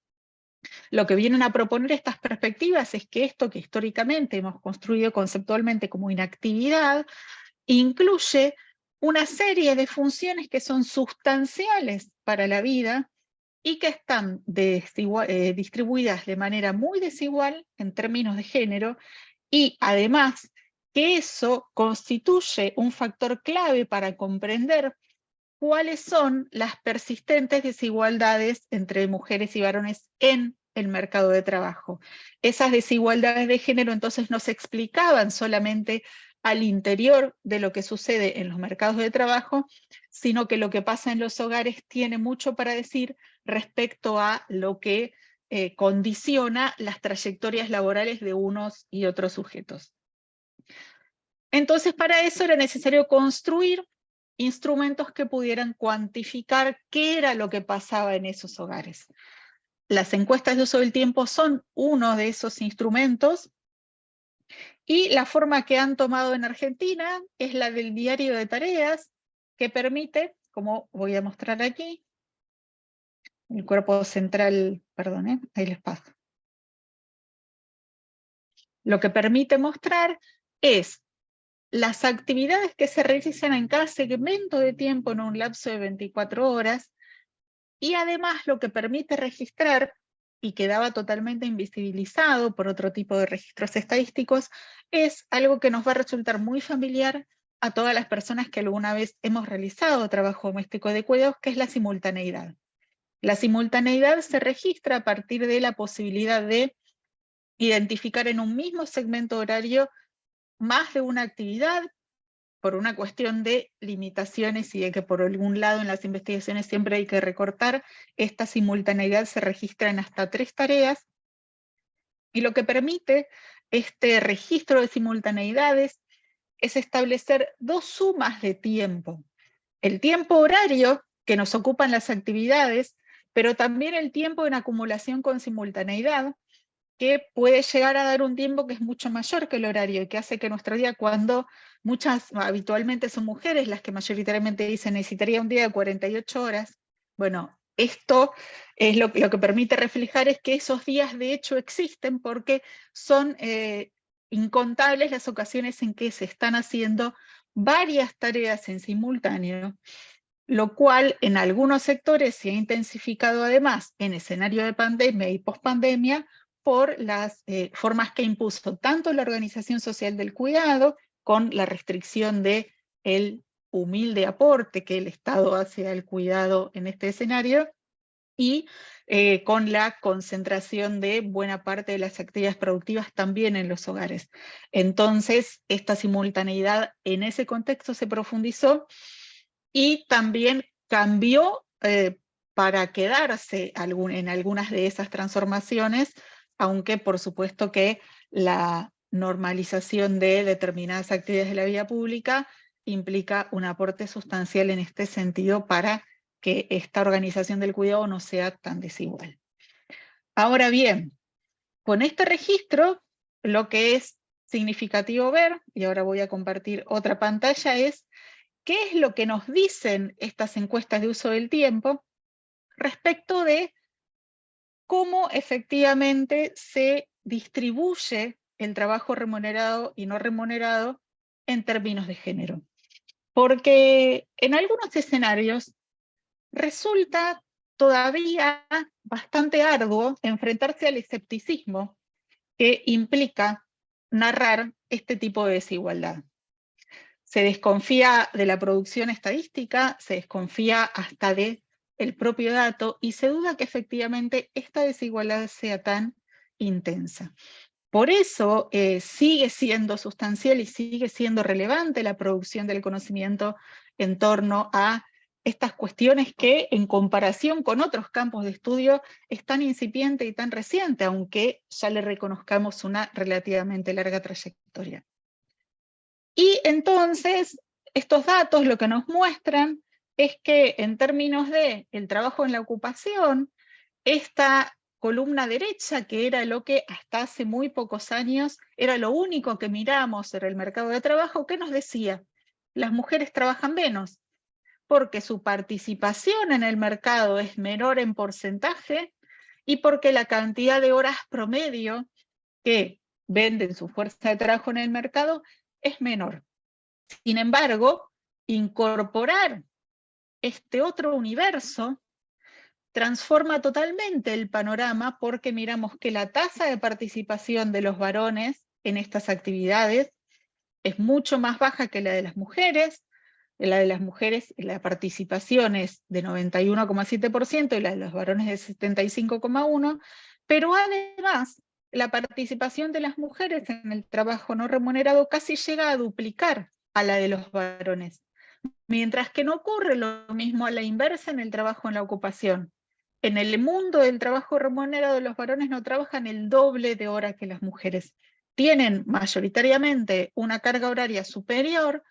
Lo que vienen a proponer estas perspectivas es que esto que históricamente hemos construido conceptualmente como inactividad incluye una serie de funciones que son sustanciales para la vida, y que están distribuidas de manera muy desigual en términos de género, y además que eso constituye un factor clave para comprender cuáles son las persistentes desigualdades entre mujeres y varones en el mercado de trabajo. Esas desigualdades de género entonces no se explicaban solamente al interior de lo que sucede en los mercados de trabajo, sino que lo que pasa en los hogares tiene mucho para decir respecto a lo que condiciona las trayectorias laborales de unos y otros sujetos. Entonces, para eso era necesario construir instrumentos que pudieran cuantificar qué era lo que pasaba en esos hogares. Las encuestas de uso del tiempo son uno de esos instrumentos, y la forma que han tomado en Argentina es la del diario de tareas, que permite, como voy a mostrar aquí, el cuerpo central, perdón, ahí les paso. Lo que permite mostrar es las actividades que se realizan en cada segmento de tiempo en un lapso de 24 horas, y además lo que permite registrar, y quedaba totalmente invisibilizado por otro tipo de registros estadísticos, es algo que nos va a resultar muy familiar a todas las personas que alguna vez hemos realizado trabajo doméstico de cuidados, que es la simultaneidad. La simultaneidad se registra a partir de la posibilidad de identificar en un mismo segmento horario más de una actividad, por una cuestión de limitaciones y de que por algún lado en las investigaciones siempre hay que recortar. Esta simultaneidad se registra en hasta 3 tareas, y lo que permite este registro de simultaneidades es establecer 2 sumas de tiempo. El tiempo horario que nos ocupan las actividades, pero también el tiempo en acumulación con simultaneidad, que puede llegar a dar un tiempo que es mucho mayor que el horario, y que hace que nuestro día, cuando habitualmente son mujeres las que mayoritariamente dicen necesitaría un día de 48 horas, bueno, esto es lo que permite reflejar es que esos días de hecho existen, porque son incontables las ocasiones en que se están haciendo varias tareas en simultáneo, lo cual en algunos sectores se ha intensificado además en escenario de pandemia y pospandemia, por las formas que impuso tanto la Organización Social del Cuidado, con la restricción del humilde aporte que el Estado hace al cuidado en este escenario, y con la concentración de buena parte de las actividades productivas también en los hogares. Entonces, esta simultaneidad en ese contexto se profundizó, y también cambió para quedarse en algunas de esas transformaciones, aunque por supuesto que la normalización de determinadas actividades de la vida pública implica un aporte sustancial en este sentido para que esta organización del cuidado no sea tan desigual. Ahora bien, con este registro, lo que es significativo ver, y ahora voy a compartir otra pantalla, es qué es lo que nos dicen estas encuestas de uso del tiempo respecto de cómo efectivamente se distribuye el trabajo remunerado y no remunerado en términos de género. Porque en algunos escenarios resulta todavía bastante arduo enfrentarse al escepticismo que implica narrar este tipo de desigualdad. Se desconfía de la producción estadística, se desconfía hasta de el propio dato, y se duda que efectivamente esta desigualdad sea tan intensa. Por eso sigue siendo sustancial y sigue siendo relevante la producción del conocimiento en torno a estas cuestiones que, en comparación con otros campos de estudio, es tan incipiente y tan reciente, aunque ya le reconozcamos una relativamente larga trayectoria. Y entonces, estos datos lo que nos muestran es que en términos de el trabajo en la ocupación, esta columna derecha, que era lo que hasta hace muy pocos años era lo único que miramos en el mercado de trabajo, ¿qué nos decía? Las mujeres trabajan menos, porque su participación en el mercado es menor en porcentaje, y porque la cantidad de horas promedio que venden su fuerza de trabajo en el mercado es menor. Sin embargo, incorporar este otro universo transforma totalmente el panorama porque miramos que la tasa de participación de los varones en estas actividades es mucho más baja que la de las mujeres. La de las mujeres, la participación es de 91,7% y la de los varones de 75,1%, pero además la participación de las mujeres en el trabajo no remunerado casi llega a duplicar a la de los varones, mientras que no ocurre lo mismo a la inversa en el trabajo en la ocupación. En el mundo del trabajo remunerado, los varones no trabajan el doble de horas que las mujeres. Tienen mayoritariamente una carga horaria superior,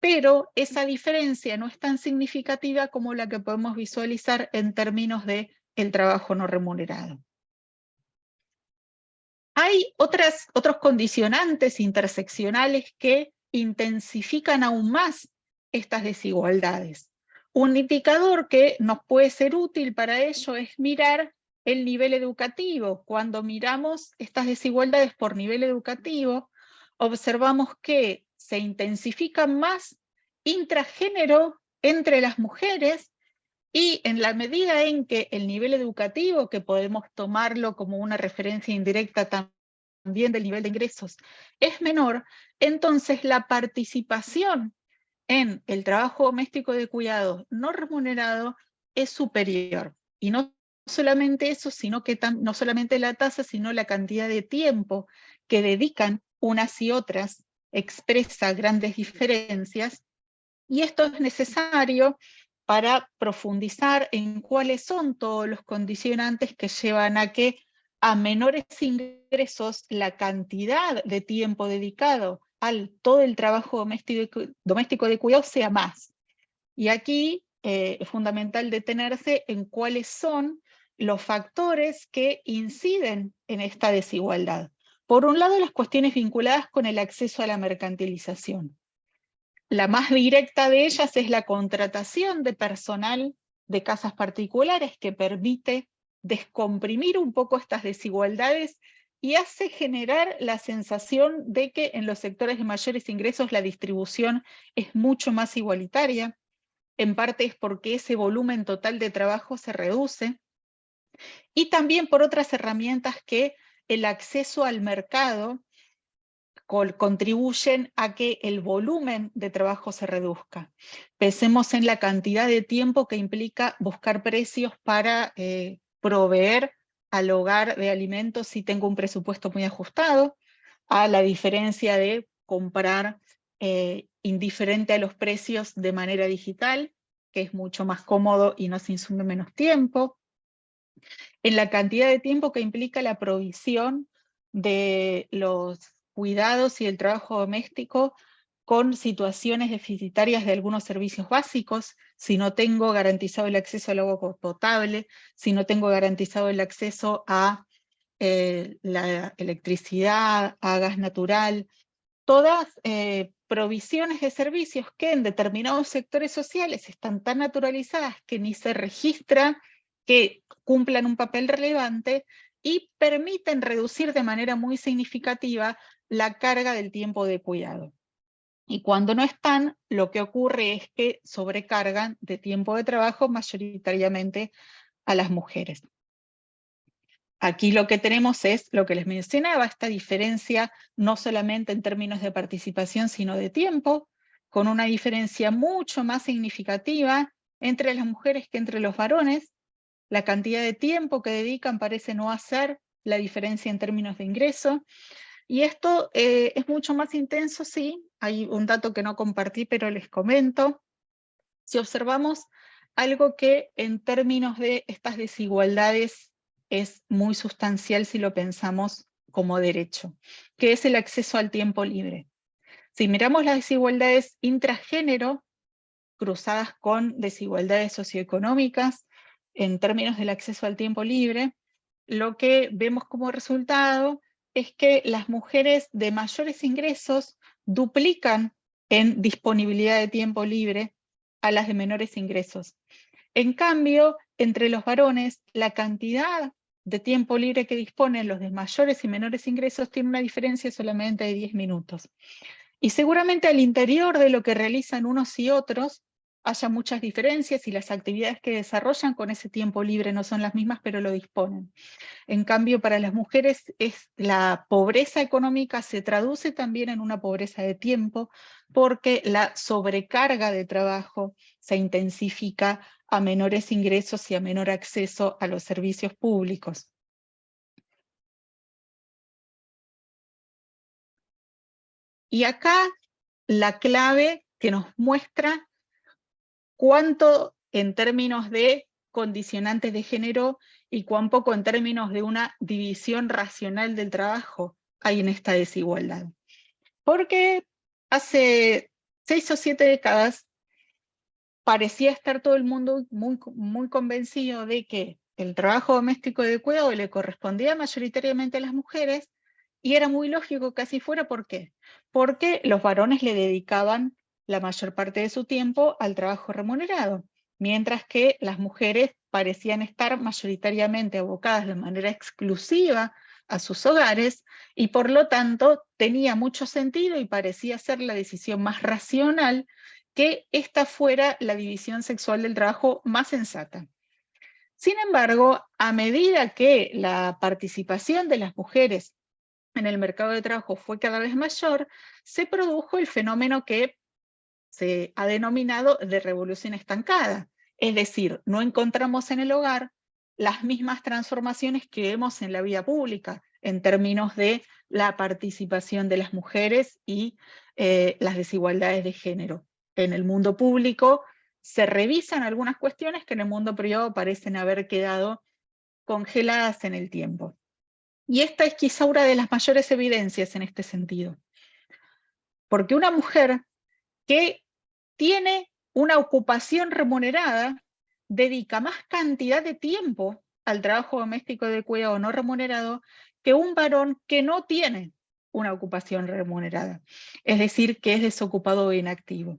pero esa diferencia no es tan significativa como la que podemos visualizar en términos de el trabajo no remunerado. Hay otros condicionantes interseccionales que intensifican aún más estas desigualdades. Un indicador que nos puede ser útil para ello es mirar el nivel educativo. Cuando miramos estas desigualdades por nivel educativo, observamos que se intensifican más intragénero entre las mujeres, y en la medida en que el nivel educativo, que podemos tomarlo como una referencia indirecta también del nivel de ingresos, es menor, entonces la participación en el trabajo doméstico de cuidado no remunerado es superior. Y no solamente eso, sino que no solamente la tasa, sino la cantidad de tiempo que dedican unas y otras expresa grandes diferencias, y esto es necesario para profundizar en cuáles son todos los condicionantes que llevan a que a menores ingresos la cantidad de tiempo dedicado al todo el trabajo doméstico de cuidado sea más. Y aquí es fundamental detenerse en cuáles son los factores que inciden en esta desigualdad. Por un lado, las cuestiones vinculadas con el acceso a la mercantilización. La más directa de ellas es la contratación de personal de casas particulares, que permite descomprimir un poco estas desigualdades y hace generar la sensación de que en los sectores de mayores ingresos la distribución es mucho más igualitaria. En parte es porque ese volumen total de trabajo se reduce, y también por otras herramientas que el acceso al mercado contribuyen a que el volumen de trabajo se reduzca. Pensemos en la cantidad de tiempo que implica buscar precios para proveer al hogar de alimentos si tengo un presupuesto muy ajustado, a la diferencia de comprar indiferente a los precios de manera digital, que es mucho más cómodo y nos insume menos tiempo, en la cantidad de tiempo que implica la provisión de los cuidados y el trabajo doméstico con situaciones deficitarias de algunos servicios básicos, si no tengo garantizado el acceso al agua potable, si no tengo garantizado el acceso a la electricidad, a gas natural, todas provisiones de servicios que en determinados sectores sociales están tan naturalizadas que ni se registra que cumplan un papel relevante y permiten reducir de manera muy significativa la carga del tiempo de cuidado. Y cuando no están, lo que ocurre es que sobrecargan de tiempo de trabajo mayoritariamente a las mujeres. Aquí lo que tenemos es lo que les mencionaba, esta diferencia no solamente en términos de participación, sino de tiempo, con una diferencia mucho más significativa entre las mujeres que entre los varones. La cantidad de tiempo que dedican parece no hacer la diferencia en términos de ingreso, y esto es mucho más intenso, sí. Hay un dato que no compartí, pero les comento. Si observamos algo que en términos de estas desigualdades es muy sustancial si lo pensamos como derecho, que es el acceso al tiempo libre. Si miramos las desigualdades intragénero, cruzadas con desigualdades socioeconómicas, en términos del acceso al tiempo libre, lo que vemos como resultado es que las mujeres de mayores ingresos duplican en disponibilidad de tiempo libre a las de menores ingresos. En cambio, entre los varones, la cantidad de tiempo libre que disponen los de mayores y menores ingresos tiene una diferencia solamente de 10 minutos. Y seguramente al interior de lo que realizan unos y otros, haya muchas diferencias y las actividades que desarrollan con ese tiempo libre no son las mismas, pero lo disponen. En cambio, para las mujeres la pobreza económica se traduce también en una pobreza de tiempo, porque la sobrecarga de trabajo se intensifica a menores ingresos y a menor acceso a los servicios públicos. Y acá la clave que nos muestra cuánto en términos de condicionantes de género y cuán poco en términos de una división racional del trabajo hay en esta desigualdad. Porque hace 6 o 7 décadas parecía estar todo el mundo muy convencido de que el trabajo doméstico de cuidado le correspondía mayoritariamente a las mujeres, y era muy lógico que así fuera. ¿Por qué? Porque los varones le dedicaban la mayor parte de su tiempo al trabajo remunerado, mientras que las mujeres parecían estar mayoritariamente abocadas de manera exclusiva a sus hogares, y por lo tanto tenía mucho sentido y parecía ser la decisión más racional que esta fuera la división sexual del trabajo más sensata. Sin embargo, a medida que la participación de las mujeres en el mercado de trabajo fue cada vez mayor, se produjo el fenómeno que se ha denominado de revolución estancada. Es decir, no encontramos en el hogar las mismas transformaciones que vemos en la vida pública, en términos de la participación de las mujeres y las desigualdades de género. En el mundo público se revisan algunas cuestiones que en el mundo privado parecen haber quedado congeladas en el tiempo. Y esta es quizá una de las mayores evidencias en este sentido. Porque una mujer que tiene una ocupación remunerada dedica más cantidad de tiempo al trabajo doméstico de cuidado no remunerado que un varón que no tiene una ocupación remunerada, es decir, que es desocupado o inactivo.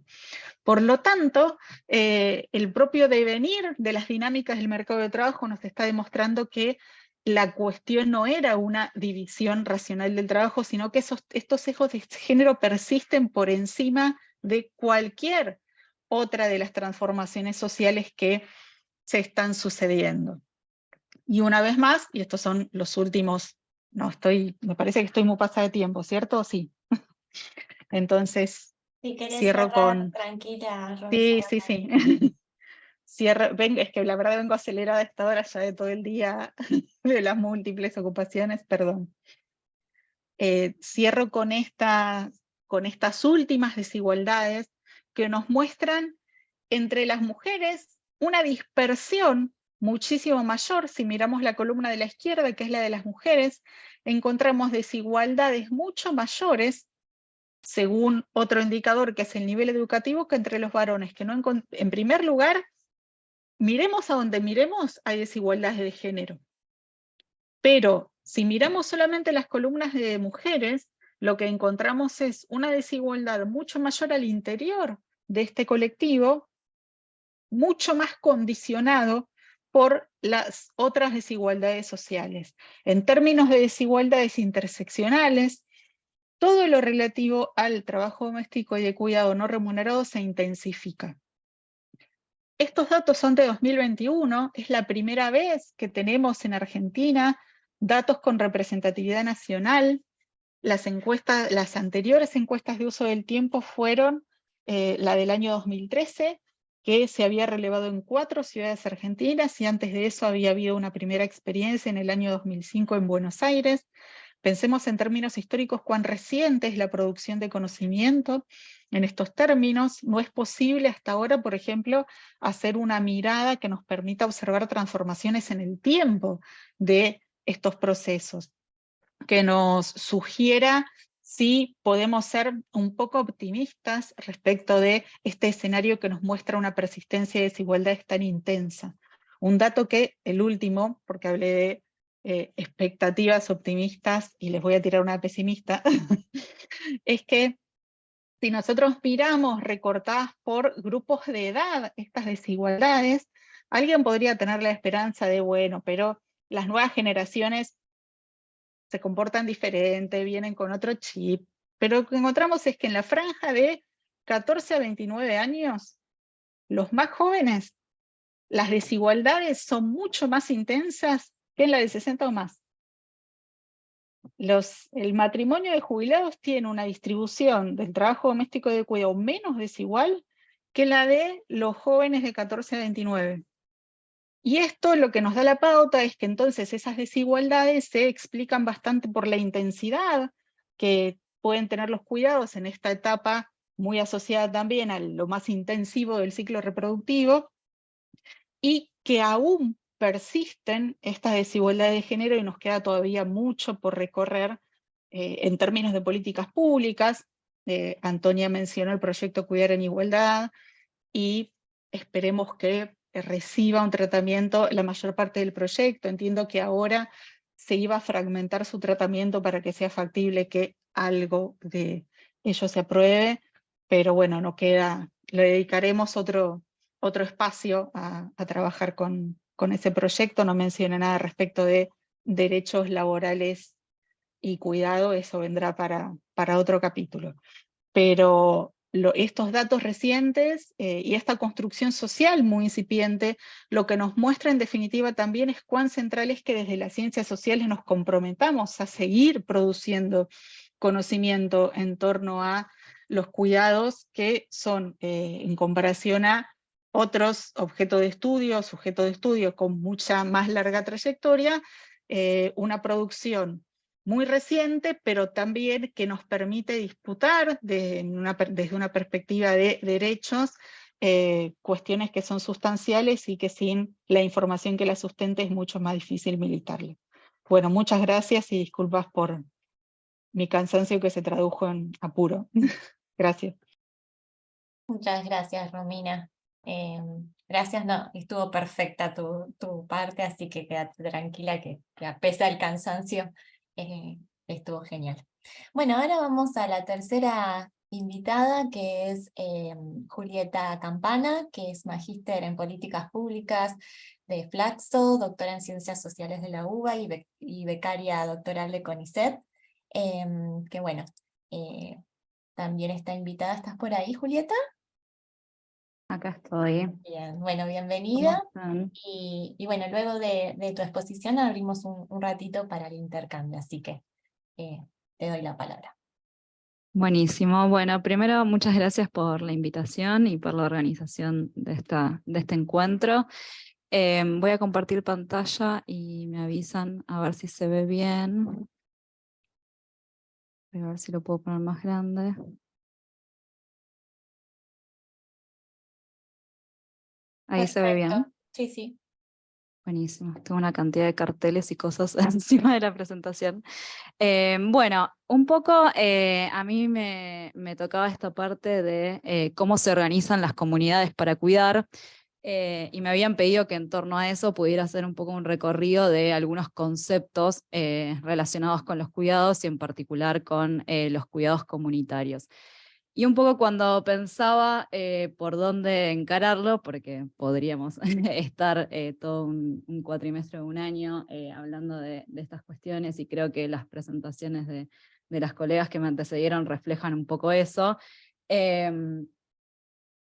Por lo tanto, el propio devenir de las dinámicas del mercado de trabajo nos está demostrando que la cuestión no era una división racional del trabajo, sino que estos sesgos de género persisten por encima de cualquier otra de las transformaciones sociales que se están sucediendo. Y una vez más, y estos son los últimos, me parece que estoy muy pasada de tiempo, ¿cierto? Sí. Entonces, Si querés cierro cerrar, con... tranquila, Rosa. Sí. Es que la verdad vengo acelerada a esta hora ya de todo el día de las múltiples ocupaciones, perdón. Cierro con estas últimas desigualdades que nos muestran entre las mujeres una dispersión muchísimo mayor. Si miramos la columna de la izquierda, que es la de las mujeres, encontramos desigualdades mucho mayores, según otro indicador que es el nivel educativo, que entre los varones, que no en primer lugar, miremos a donde miremos, hay desigualdades de género. Pero si miramos solamente las columnas de mujeres, lo que encontramos es una desigualdad mucho mayor al interior de este colectivo, mucho más condicionado por las otras desigualdades sociales. En términos de desigualdades interseccionales, todo lo relativo al trabajo doméstico y de cuidado no remunerado se intensifica. Estos datos son de 2021, es la primera vez que tenemos en Argentina datos con representatividad nacional. Las anteriores encuestas de uso del tiempo fueron la del año 2013, que se había relevado en 4 ciudades argentinas, y antes de eso había habido una primera experiencia en el año 2005 en Buenos Aires. Pensemos en términos históricos cuán reciente es la producción de conocimiento en estos términos. No es posible hasta ahora, por ejemplo, hacer una mirada que nos permita observar transformaciones en el tiempo de estos procesos, que nos sugiera si podemos ser un poco optimistas respecto de este escenario que nos muestra una persistencia de desigualdades tan intensa. Un dato que, el último, porque hablé de expectativas optimistas y les voy a tirar una pesimista, es que si nosotros miramos recortadas por grupos de edad estas desigualdades, alguien podría tener la esperanza de, bueno, pero las nuevas generaciones se comportan diferente, vienen con otro chip, pero lo que encontramos es que en la franja de 14 a 29 años, los más jóvenes, las desigualdades son mucho más intensas que en la de 60 o más. El matrimonio de jubilados tiene una distribución del trabajo doméstico de cuidado menos desigual que la de los jóvenes de 14 a 29. Y esto lo que nos da la pauta es que entonces esas desigualdades se explican bastante por la intensidad que pueden tener los cuidados en esta etapa, muy asociada también a lo más intensivo del ciclo reproductivo, y que aún persisten estas desigualdades de género y nos queda todavía mucho por recorrer en términos de políticas públicas. Antonia mencionó el proyecto Cuidar en Igualdad, y esperemos que reciba un tratamiento la mayor parte del proyecto. Entiendo que ahora se iba a fragmentar su tratamiento para que sea factible que algo de ello se apruebe, pero bueno, no queda, le dedicaremos otro espacio a trabajar con ese proyecto. No menciona nada respecto de derechos laborales y cuidado, eso vendrá para otro capítulo. Pero estos datos recientes y esta construcción social muy incipiente, lo que nos muestra en definitiva también es cuán central es que desde las ciencias sociales nos comprometamos a seguir produciendo conocimiento en torno a los cuidados, que son, en comparación a otros objetos de estudio, sujetos de estudio con mucha más larga trayectoria, una producción muy reciente, pero también que nos permite disputar desde una perspectiva de derechos, cuestiones que son sustanciales y que sin la información que la sustente es mucho más difícil militarle. Bueno, muchas gracias y disculpas por mi cansancio que se tradujo en apuro. Gracias. Muchas gracias, Romina. Gracias, no, estuvo perfecta tu parte, así que quédate tranquila que a pesar del cansancio, estuvo genial. Bueno, ahora vamos a la tercera invitada, que es Julieta Campana, que es magíster en políticas públicas de Flaxo, doctora en ciencias sociales de la UBA y becaria doctoral de CONICET, que bueno, también está invitada. ¿Estás por ahí, Julieta? Acá estoy. Bien, bueno, ¿Cómo bienvenida. están? Y bueno, luego de tu exposición abrimos un ratito para el intercambio, así que te doy la palabra. Buenísimo. Bueno, primero muchas gracias por la invitación y por la organización de este encuentro. Voy a compartir pantalla y me avisan a ver si se ve bien. Voy a ver si lo puedo poner más grande. Ahí se ve bien. Perfecto. Sí, sí. Buenísimo. Tengo una cantidad de carteles y cosas encima de la presentación. Bueno, un poco a mí me tocaba esta parte de cómo se organizan las comunidades para cuidar, y me habían pedido que en torno a eso pudiera hacer un poco un recorrido de algunos conceptos relacionados con los cuidados y en particular con los cuidados comunitarios. Y un poco cuando pensaba por dónde encararlo, porque podríamos estar todo un cuatrimestre o un año hablando de estas cuestiones, y creo que las presentaciones de las colegas que me antecedieron reflejan un poco eso.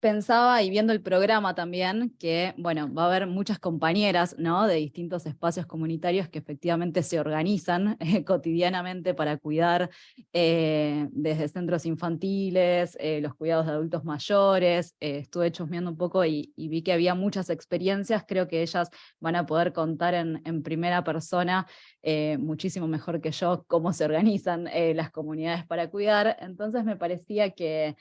Pensaba, y viendo el programa también, que bueno, va a haber muchas compañeras, ¿no?, de distintos espacios comunitarios que efectivamente se organizan cotidianamente para cuidar desde centros infantiles, los cuidados de adultos mayores. Estuve chusmeando un poco y vi que había muchas experiencias. Creo que ellas van a poder contar en primera persona muchísimo mejor que yo cómo se organizan las comunidades para cuidar. Entonces me parecía que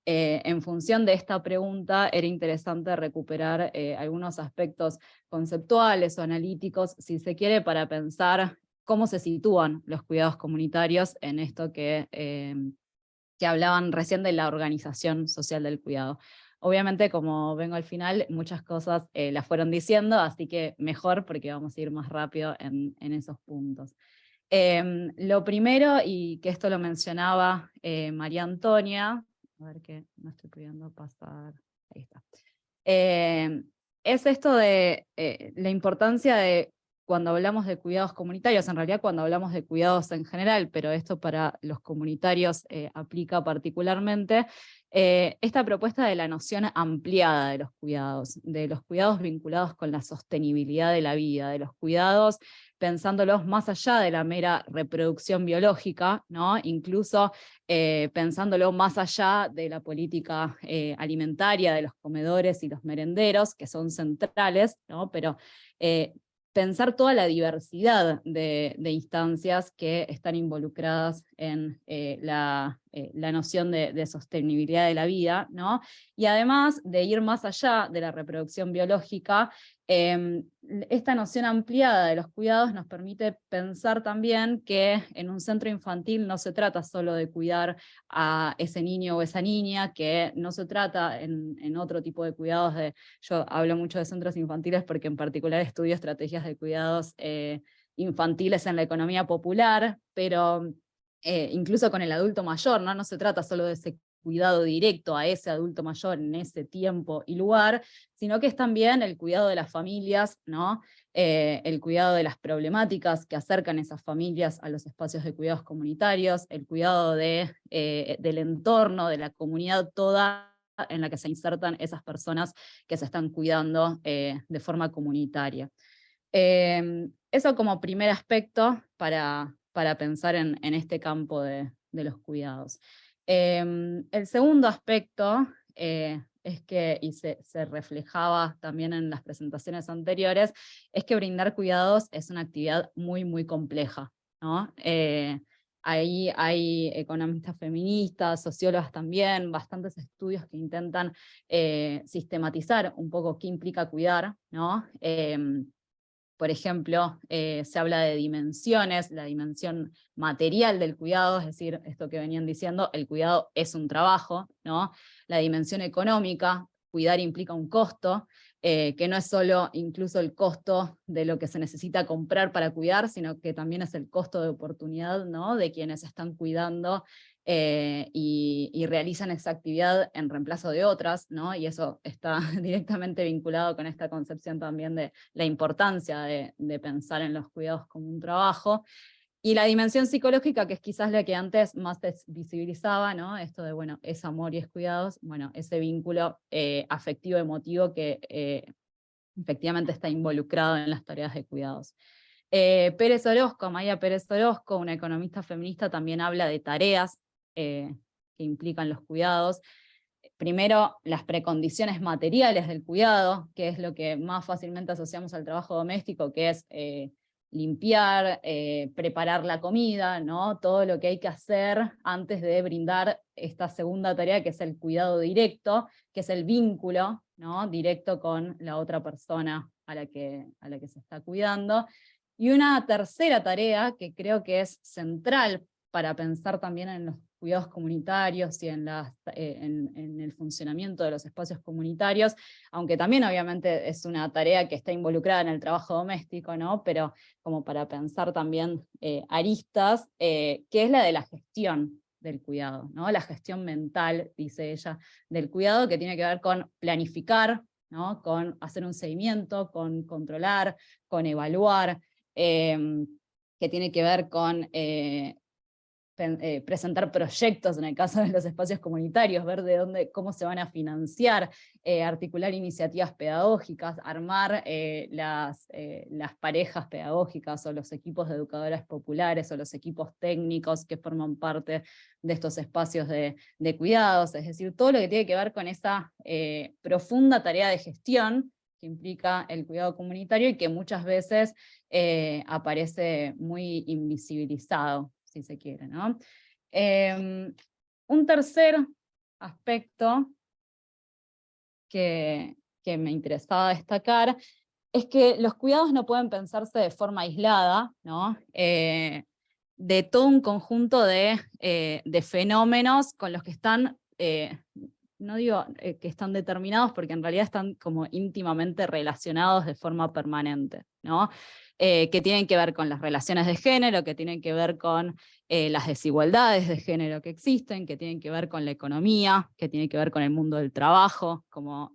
en función de esta pregunta era interesante recuperar algunos aspectos conceptuales o analíticos, si se quiere, para pensar cómo se sitúan los cuidados comunitarios en esto que hablaban recién de la organización social del cuidado. Obviamente, como vengo al final, muchas cosas las fueron diciendo, así que mejor porque vamos a ir más rápido en esos puntos. Lo primero, y que esto lo mencionaba María Antonia, a ver que no estoy pudiendo pasar, ahí está. Es esto de la importancia de cuando hablamos de cuidados comunitarios, en realidad cuando hablamos de cuidados en general, pero esto para los comunitarios aplica particularmente, esta propuesta de la noción ampliada de los cuidados vinculados con la sostenibilidad de la vida, de los cuidados pensándolos más allá de la mera reproducción biológica, ¿no? Incluso pensándolo más allá de la política alimentaria, de los comedores y los merenderos, que son centrales, ¿no? Pero pensar toda la diversidad de instancias que están involucradas en la noción de sostenibilidad de la vida, ¿no? Y además de ir más allá de la reproducción biológica, esta noción ampliada de los cuidados nos permite pensar también que en un centro infantil no se trata solo de cuidar a ese niño o esa niña, que no se trata en otro tipo de cuidados yo hablo mucho de centros infantiles porque en particular estudio estrategias de cuidados infantiles en la economía popular, pero incluso con el adulto mayor, ¿no? No se trata solo de ese cuidado directo a ese adulto mayor en ese tiempo y lugar, sino que es también el cuidado de las familias, ¿no? El cuidado de las problemáticas que acercan esas familias a los espacios de cuidados comunitarios, el cuidado del entorno, de la comunidad toda en la que se insertan esas personas que se están cuidando de forma comunitaria. Eso como primer aspecto para pensar en este campo de los cuidados. El segundo aspecto es que, y se reflejaba también en las presentaciones anteriores, es que brindar cuidados es una actividad muy, muy compleja, ¿no? Ahí hay economistas feministas, sociólogas también, bastantes estudios que intentan sistematizar un poco qué implica cuidar, ¿no? Por ejemplo, se habla de dimensiones, la dimensión material del cuidado, es decir, esto que venían diciendo, el cuidado es un trabajo, ¿no? La dimensión económica, cuidar implica un costo, que no es solo incluso el costo de lo que se necesita comprar para cuidar, sino que también es el costo de oportunidad, ¿no? De quienes están cuidando y realizan esa actividad en reemplazo de otras, ¿no? Y eso está directamente vinculado con esta concepción también de la importancia de pensar en los cuidados como un trabajo. Y la dimensión psicológica, que es quizás la que antes más se visibilizaba, ¿no? Esto de, bueno, es amor y es cuidados, bueno, ese vínculo afectivo, emotivo que efectivamente está involucrado en las tareas de cuidados. Pérez Orozco, Maya Pérez Orozco, una economista feminista, también habla de tareas que implican los cuidados. Primero, las precondiciones materiales del cuidado, que es lo que más fácilmente asociamos al trabajo doméstico, que es limpiar, preparar la comida, ¿no? Todo lo que hay que hacer antes de brindar esta segunda tarea, que es el cuidado directo, que es el vínculo, ¿no? Directo con la otra persona a la que se está cuidando. Y una tercera tarea que creo que es central para pensar también en los cuidados comunitarios y en el funcionamiento de los espacios comunitarios, aunque también obviamente es una tarea que está involucrada en el trabajo doméstico, ¿no? Pero como para pensar también aristas, que es la de la gestión del cuidado, ¿no? La gestión mental, dice ella, del cuidado, que tiene que ver con planificar, ¿no? Con hacer un seguimiento, con controlar, con evaluar, que tiene que ver con presentar proyectos en el caso de los espacios comunitarios, ver cómo se van a financiar, articular iniciativas pedagógicas, armar las parejas pedagógicas o los equipos de educadoras populares o los equipos técnicos que forman parte de estos espacios de cuidados, es decir, todo lo que tiene que ver con esa profunda tarea de gestión que implica el cuidado comunitario y que muchas veces aparece muy invisibilizado, si se quiere, ¿no? Un tercer aspecto que me interesaba destacar es que los cuidados no pueden pensarse de forma aislada, ¿no? De todo un conjunto de fenómenos con los que están, no digo que están determinados, porque en realidad están como íntimamente relacionados de forma permanente, ¿no? Que tienen que ver con las relaciones de género, que tienen que ver con las desigualdades de género que existen, que tienen que ver con la economía, que tienen que ver con el mundo del trabajo, como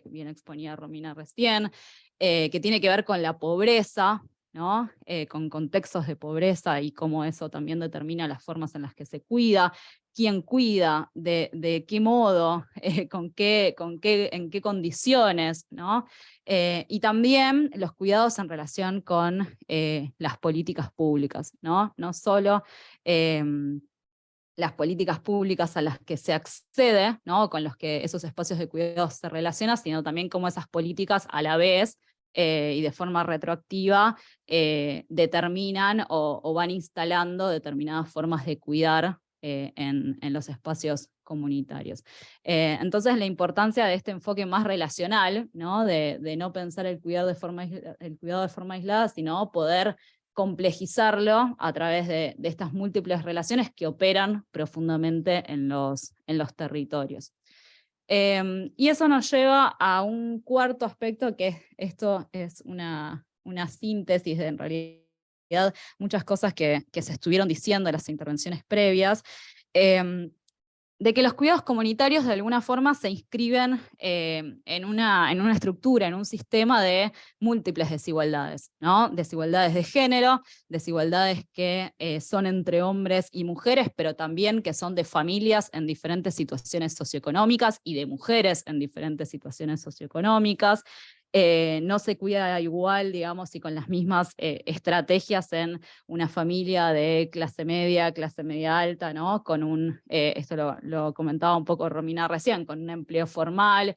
bien exponía Romina recién, que tiene que ver con la pobreza, ¿no? Con contextos de pobreza y cómo eso también determina las formas en las que se cuida, quién cuida, de qué modo, en qué condiciones, ¿no? Y también los cuidados en relación con las políticas públicas, ¿no? No solo las políticas públicas a las que se accede, ¿no? Con los que esos espacios de cuidados se relacionan, sino también cómo esas políticas a la vez y de forma retroactiva determinan o van instalando determinadas formas de cuidar en los espacios comunitarios. Entonces la importancia de este enfoque más relacional, ¿no? De no pensar el cuidado de forma aislada, sino poder complejizarlo a través de estas múltiples relaciones que operan profundamente en los territorios. Y eso nos lleva a un cuarto aspecto, que esto es una síntesis de, en realidad, muchas cosas que se estuvieron diciendo en las intervenciones previas, de que los cuidados comunitarios de alguna forma se inscriben en una estructura, en un sistema de múltiples desigualdades, ¿no? Desigualdades de género, desigualdades que son entre hombres y mujeres, pero también que son de familias en diferentes situaciones socioeconómicas y de mujeres en diferentes situaciones socioeconómicas. No se cuida igual, digamos, y con las mismas estrategias en una familia de clase media alta, ¿no? Con esto lo comentaba un poco Romina recién, con un empleo formal,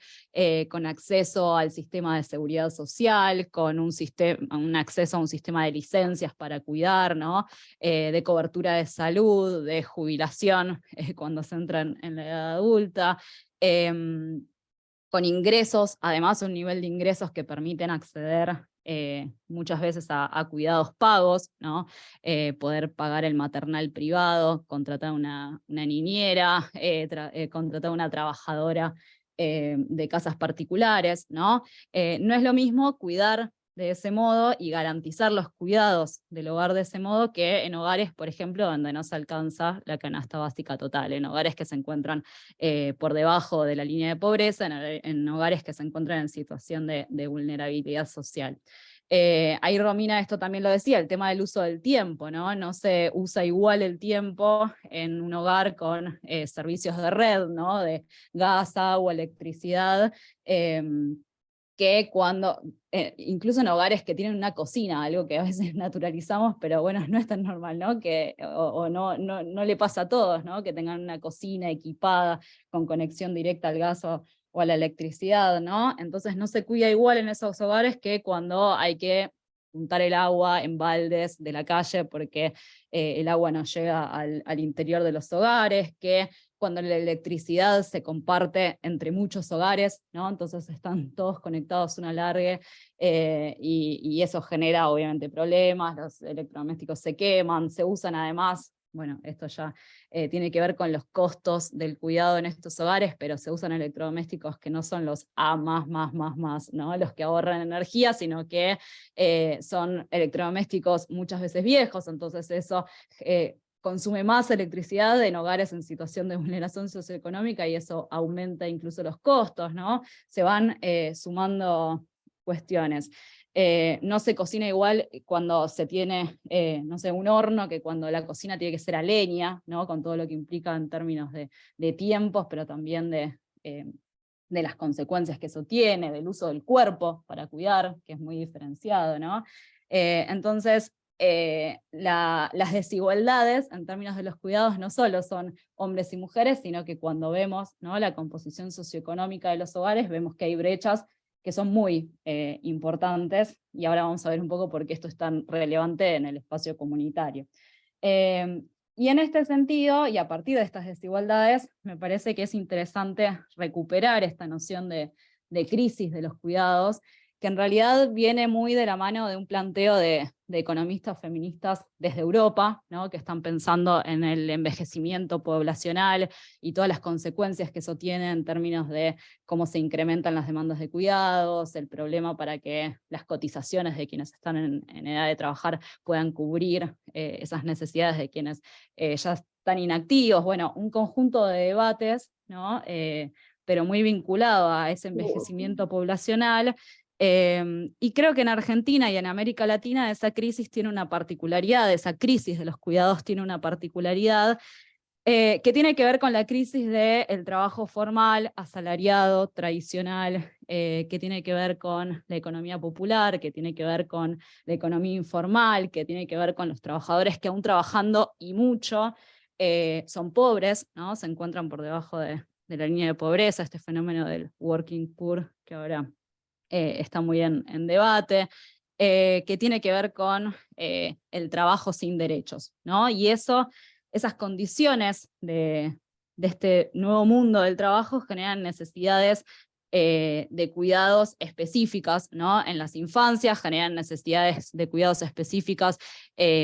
con acceso al sistema de seguridad social, con un acceso a un sistema de licencias para cuidar, ¿no? De cobertura de salud, de jubilación cuando se entran en la edad adulta, con ingresos, además un nivel de ingresos que permiten acceder muchas veces a cuidados pagos, ¿no? Poder pagar el maternal privado, contratar una niñera, contratar una trabajadora de casas particulares, ¿no? No es lo mismo cuidar de ese modo y garantizar los cuidados del hogar de ese modo que en hogares, por ejemplo, donde no se alcanza la canasta básica total, en hogares que se encuentran por debajo de la línea de pobreza, en hogares que se encuentran en situación de vulnerabilidad social. Ahí Romina esto también lo decía, el tema del uso del tiempo, ¿no? No se usa igual el tiempo en un hogar con servicios de red, ¿no? De gas, agua, electricidad, que cuando, incluso en hogares que tienen una cocina, algo que a veces naturalizamos, pero bueno, no es tan normal, ¿no? O no le pasa a todos, ¿no? Que tengan una cocina equipada con conexión directa al gas o a la electricidad, ¿no? Entonces no se cuida igual en esos hogares que cuando hay que juntar el agua en baldes de la calle porque el agua no llega al interior de los hogares, que cuando la electricidad se comparte entre muchos hogares, ¿no? Entonces están todos conectados una larga y eso genera obviamente problemas, los electrodomésticos se queman, se usan además, bueno, esto ya tiene que ver con los costos del cuidado en estos hogares, pero se usan electrodomésticos que no son los A++++, ¿no? Los que ahorran energía, sino que son electrodomésticos muchas veces viejos, entonces eso consume más electricidad en hogares en situación de vulneración socioeconómica y eso aumenta incluso los costos, ¿no? Se van sumando cuestiones. No se cocina igual cuando se tiene, no sé, un horno que cuando la cocina tiene que ser a leña, ¿no? Con todo lo que implica en términos de tiempos, pero también de las consecuencias que eso tiene, del uso del cuerpo para cuidar, que es muy diferenciado, ¿no? Entonces, las desigualdades en términos de los cuidados no solo son hombres y mujeres, sino que cuando vemos, ¿no? La composición socioeconómica de los hogares, vemos que hay brechas que son muy importantes, y ahora vamos a ver un poco por qué esto es tan relevante en el espacio comunitario. Y en este sentido, y a partir de estas desigualdades, me parece que es interesante recuperar esta noción de crisis de los cuidados, que en realidad viene muy de la mano de un planteo de economistas feministas desde Europa, ¿no? Que están pensando en el envejecimiento poblacional y todas las consecuencias que eso tiene en términos de cómo se incrementan las demandas de cuidados, el problema para que las cotizaciones de quienes están en edad de trabajar puedan cubrir esas necesidades de quienes ya están inactivos, bueno, un conjunto de debates, ¿no? Pero muy vinculado a ese envejecimiento poblacional, Y creo que en Argentina y en América Latina esa crisis tiene una particularidad, esa crisis de los cuidados tiene una particularidad que tiene que ver con la crisis del trabajo formal, asalariado, tradicional, que tiene que ver con la economía popular, que tiene que ver con la economía informal, que tiene que ver con los trabajadores que aún trabajando y mucho son pobres, ¿no? Se encuentran por debajo de la línea de pobreza, este fenómeno del working poor que ahora está muy en debate, que tiene que ver con el trabajo sin derechos, ¿no? Y esas condiciones de este nuevo mundo del trabajo generan necesidades de cuidados específicas, ¿no? En las infancias generan necesidades de cuidados específicas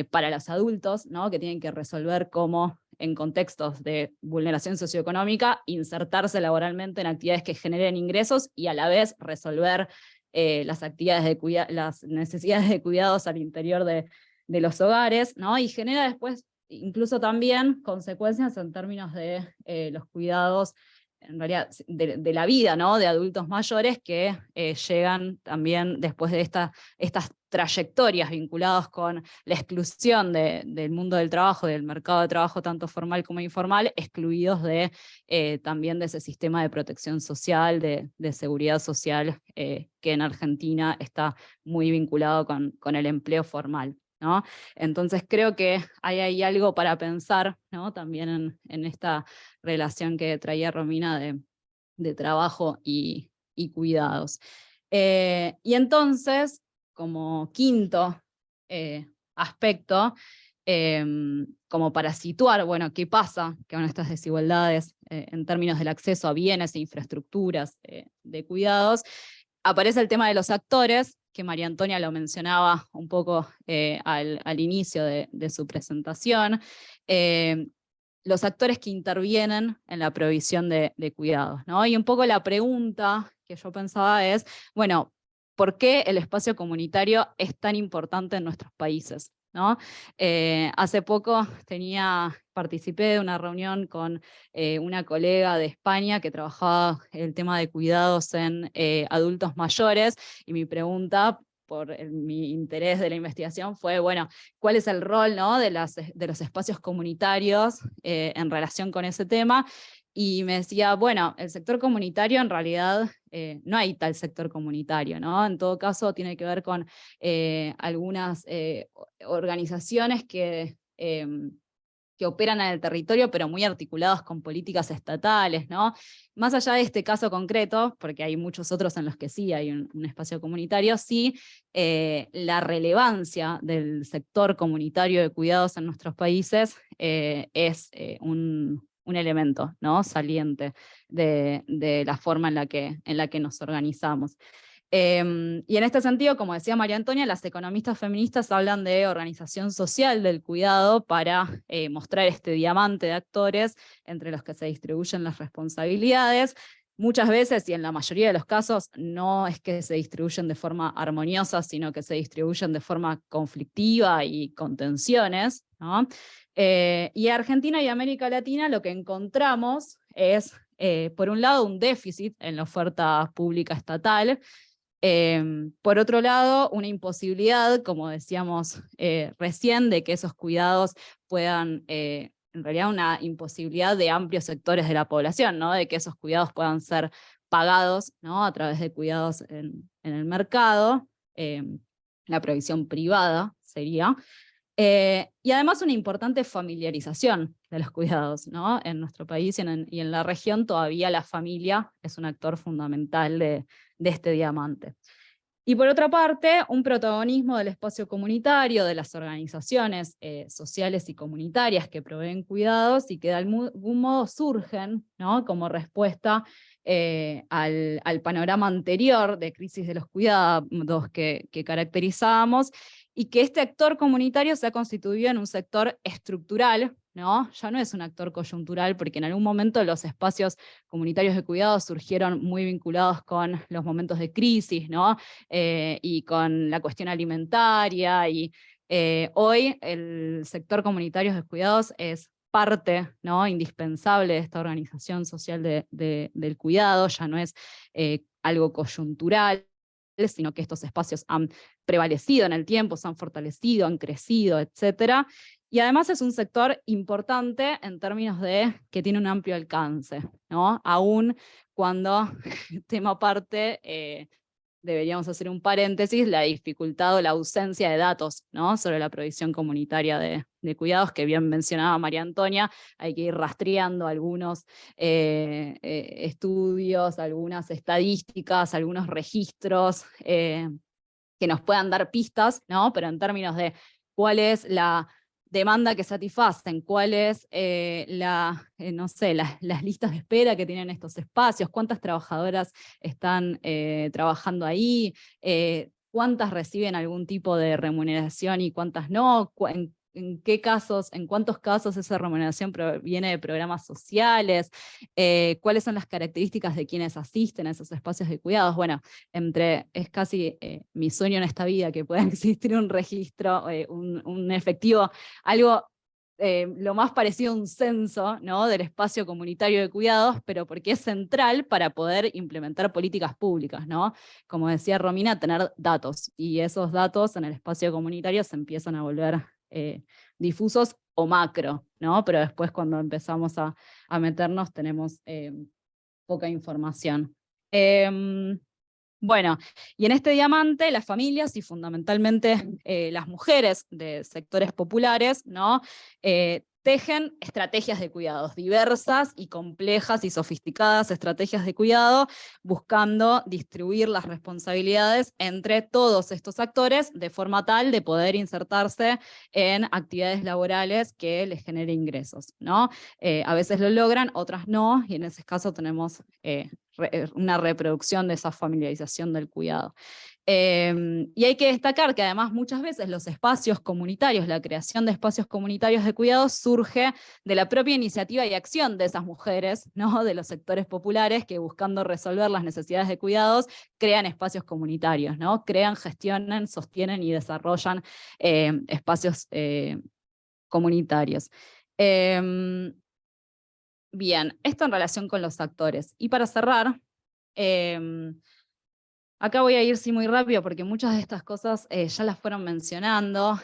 para los adultos, ¿no? Que tienen que resolver cómo, en contextos de vulneración socioeconómica, insertarse laboralmente en actividades que generen ingresos y a la vez resolver las necesidades de cuidados al interior de los hogares, ¿no? Y genera después incluso también consecuencias en términos de los cuidados, en realidad, de la vida, ¿no? De adultos mayores que llegan también después de estas trayectorias vinculadas con la exclusión del mundo del trabajo, del mercado de trabajo tanto formal como informal, excluidos también de ese sistema de protección social, de seguridad social, que en Argentina está muy vinculado con el empleo formal, ¿no? Entonces creo que hay ahí algo para pensar, ¿no? También en esta relación que traía Romina de trabajo y cuidados. Y entonces, como quinto aspecto, como para situar, bueno, qué pasa con estas desigualdades en términos del acceso a bienes e infraestructuras de cuidados, aparece el tema de los actores, que María Antonia lo mencionaba un poco al inicio de su presentación, los actores que intervienen en la provisión de cuidados, ¿no? Y un poco la pregunta que yo pensaba es, bueno, ¿por qué el espacio comunitario es tan importante en nuestros países, ¿no? Hace poco participé de una reunión con una colega de España que trabajaba el tema de cuidados en adultos mayores, y mi pregunta, por mi interés de la investigación, fue, bueno, ¿cuál es el rol, ¿no? de los espacios comunitarios en relación con ese tema? Y me decía, bueno, el sector comunitario en realidad no hay tal sector comunitario, ¿no? En todo caso tiene que ver con algunas organizaciones que operan en el territorio, pero muy articulados con políticas estatales, ¿no? Más allá de este caso concreto, porque hay muchos otros en los que sí hay un espacio comunitario, sí la relevancia del sector comunitario de cuidados en nuestros países es un elemento, ¿no? Saliente de la forma en la que nos organizamos. Y en este sentido, como decía María Antonia, las economistas feministas hablan de organización social del cuidado para mostrar este diamante de actores entre los que se distribuyen las responsabilidades. Muchas veces, y en la mayoría de los casos, no es que se distribuyen de forma armoniosa, sino que se distribuyen de forma conflictiva y con tensiones, ¿no? Y Argentina y América Latina lo que encontramos es, por un lado, un déficit en la oferta pública estatal. Por otro lado, una imposibilidad, como decíamos recién, de que esos cuidados puedan, en realidad una imposibilidad de amplios sectores de la población, ¿no? De que esos cuidados puedan ser pagados, ¿no? A través de cuidados en el mercado, la provisión privada sería. Y además una importante familiarización de los cuidados, ¿no? En nuestro país y en la región todavía la familia es un actor fundamental de este diamante. Y por otra parte, un protagonismo del espacio comunitario, de las organizaciones sociales y comunitarias que proveen cuidados y que de algún modo surgen, ¿no? Como respuesta al panorama anterior de crisis de los cuidados que caracterizábamos, y que este actor comunitario se ha constituido en un sector estructural, ¿no? Ya no es un actor coyuntural, porque en algún momento los espacios comunitarios de cuidados surgieron muy vinculados con los momentos de crisis, ¿no? Y con la cuestión alimentaria, y hoy el sector comunitario de cuidados es parte, ¿no? Indispensable de esta organización social del cuidado, ya no es algo coyuntural, sino que estos espacios han prevalecido en el tiempo, se han fortalecido, han crecido, etc. Y además es un sector importante en términos de que tiene un amplio alcance, ¿no? Aún cuando, tema aparte, deberíamos hacer un paréntesis, la dificultad o la ausencia de datos, ¿no? Sobre la provisión comunitaria de cuidados, que bien mencionaba María Antonia, hay que ir rastreando algunos estudios, algunas estadísticas, algunos registros que nos puedan dar pistas, ¿no? Pero en términos de cuál es la demanda que satisfacen, cuál es no sé, las listas de espera que tienen estos espacios, cuántas trabajadoras están trabajando ahí, cuántas reciben algún tipo de remuneración y cuántas no, en qué casos, en cuántos casos esa remuneración proviene de programas sociales, cuáles son las características de quienes asisten a esos espacios de cuidados. Bueno, es casi mi sueño en esta vida que pueda existir un registro, un efectivo, algo lo más parecido a un censo, ¿no? Del espacio comunitario de cuidados, pero porque es central para poder implementar políticas públicas, ¿no? Como decía Romina, tener datos, y esos datos en el espacio comunitario se empiezan a volver difusos o macro, ¿no? Pero después cuando empezamos a meternos tenemos poca información. Bueno, y en este diamante las familias y fundamentalmente las mujeres de sectores populares, ¿no? Tejen estrategias de cuidados diversas y complejas y sofisticadas estrategias de cuidado, buscando distribuir las responsabilidades entre todos estos actores de forma tal de poder insertarse en actividades laborales que les generen ingresos, ¿no? A veces lo logran, otras no, y en ese caso tenemos una reproducción de esa familiarización del cuidado. Y hay que destacar que además muchas veces los espacios comunitarios, la creación de espacios comunitarios de cuidados surge de la propia iniciativa y acción de esas mujeres, ¿no? De los sectores populares que, buscando resolver las necesidades de cuidados, crean espacios comunitarios, ¿no? Crean, gestionan, sostienen y desarrollan espacios comunitarios. Bien, esto en relación con los actores. Y para cerrar, acá voy a ir sí muy rápido porque muchas de estas cosas ya las fueron mencionando.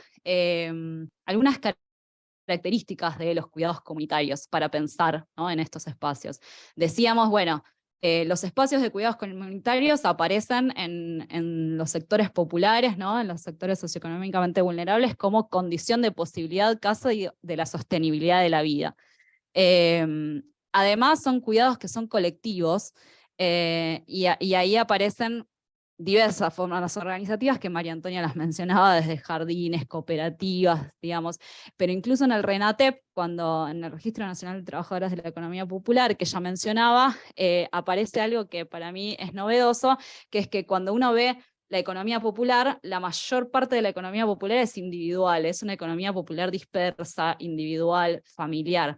Algunas características de los cuidados comunitarios para pensar, ¿no? En estos espacios. Decíamos, bueno, los espacios de cuidados comunitarios aparecen en los sectores populares, ¿no? En los sectores socioeconómicamente vulnerables como condición de posibilidad casi de la sostenibilidad de la vida. Además son cuidados que son colectivos y ahí aparecen diversas formas organizativas que María Antonia las mencionaba, desde jardines, cooperativas, digamos, pero incluso en el RENATEP, cuando en el Registro Nacional de Trabajadoras de la Economía Popular, que ya mencionaba, aparece algo que para mí es novedoso, que es que cuando uno ve la economía popular, la mayor parte de la economía popular es individual, es una economía popular dispersa, individual, familiar.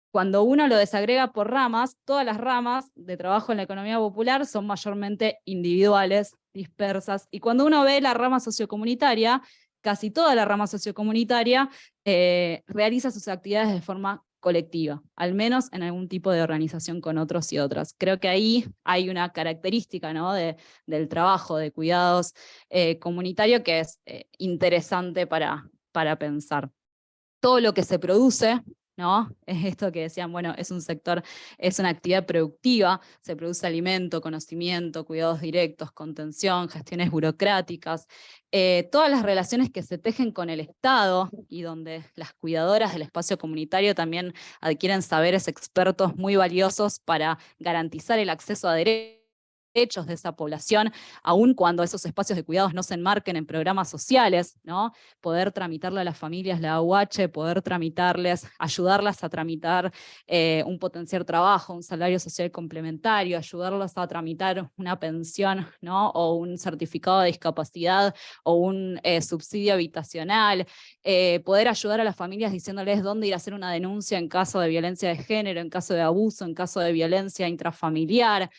Cuando uno lo desagrega por ramas, todas las ramas de trabajo en la economía popular son mayormente individuales, dispersas, y cuando uno ve la rama sociocomunitaria, casi toda la rama sociocomunitaria realiza sus actividades de forma colectiva, al menos en algún tipo de organización con otros y otras. Creo que ahí hay una característica, ¿no? del trabajo de cuidados comunitario que es interesante para pensar. Todo lo que se produce, ¿no? Es esto que decían, bueno, es un sector, es una actividad productiva, se produce alimento, conocimiento, cuidados directos, contención, gestiones burocráticas, todas las relaciones que se tejen con el Estado y donde las cuidadoras del espacio comunitario también adquieren saberes expertos muy valiosos para garantizar el acceso a derechos de esa población, aun cuando esos espacios de cuidados no se enmarquen en programas sociales, ¿no? Poder tramitarle a las familias la AUH, poder tramitarles, ayudarlas a tramitar un potenciar trabajo, un salario social complementario, ayudarlas a tramitar una pensión, ¿no? O un certificado de discapacidad o un subsidio habitacional, poder ayudar a las familias diciéndoles dónde ir a hacer una denuncia en caso de violencia de género, en caso de abuso, en caso de violencia intrafamiliar.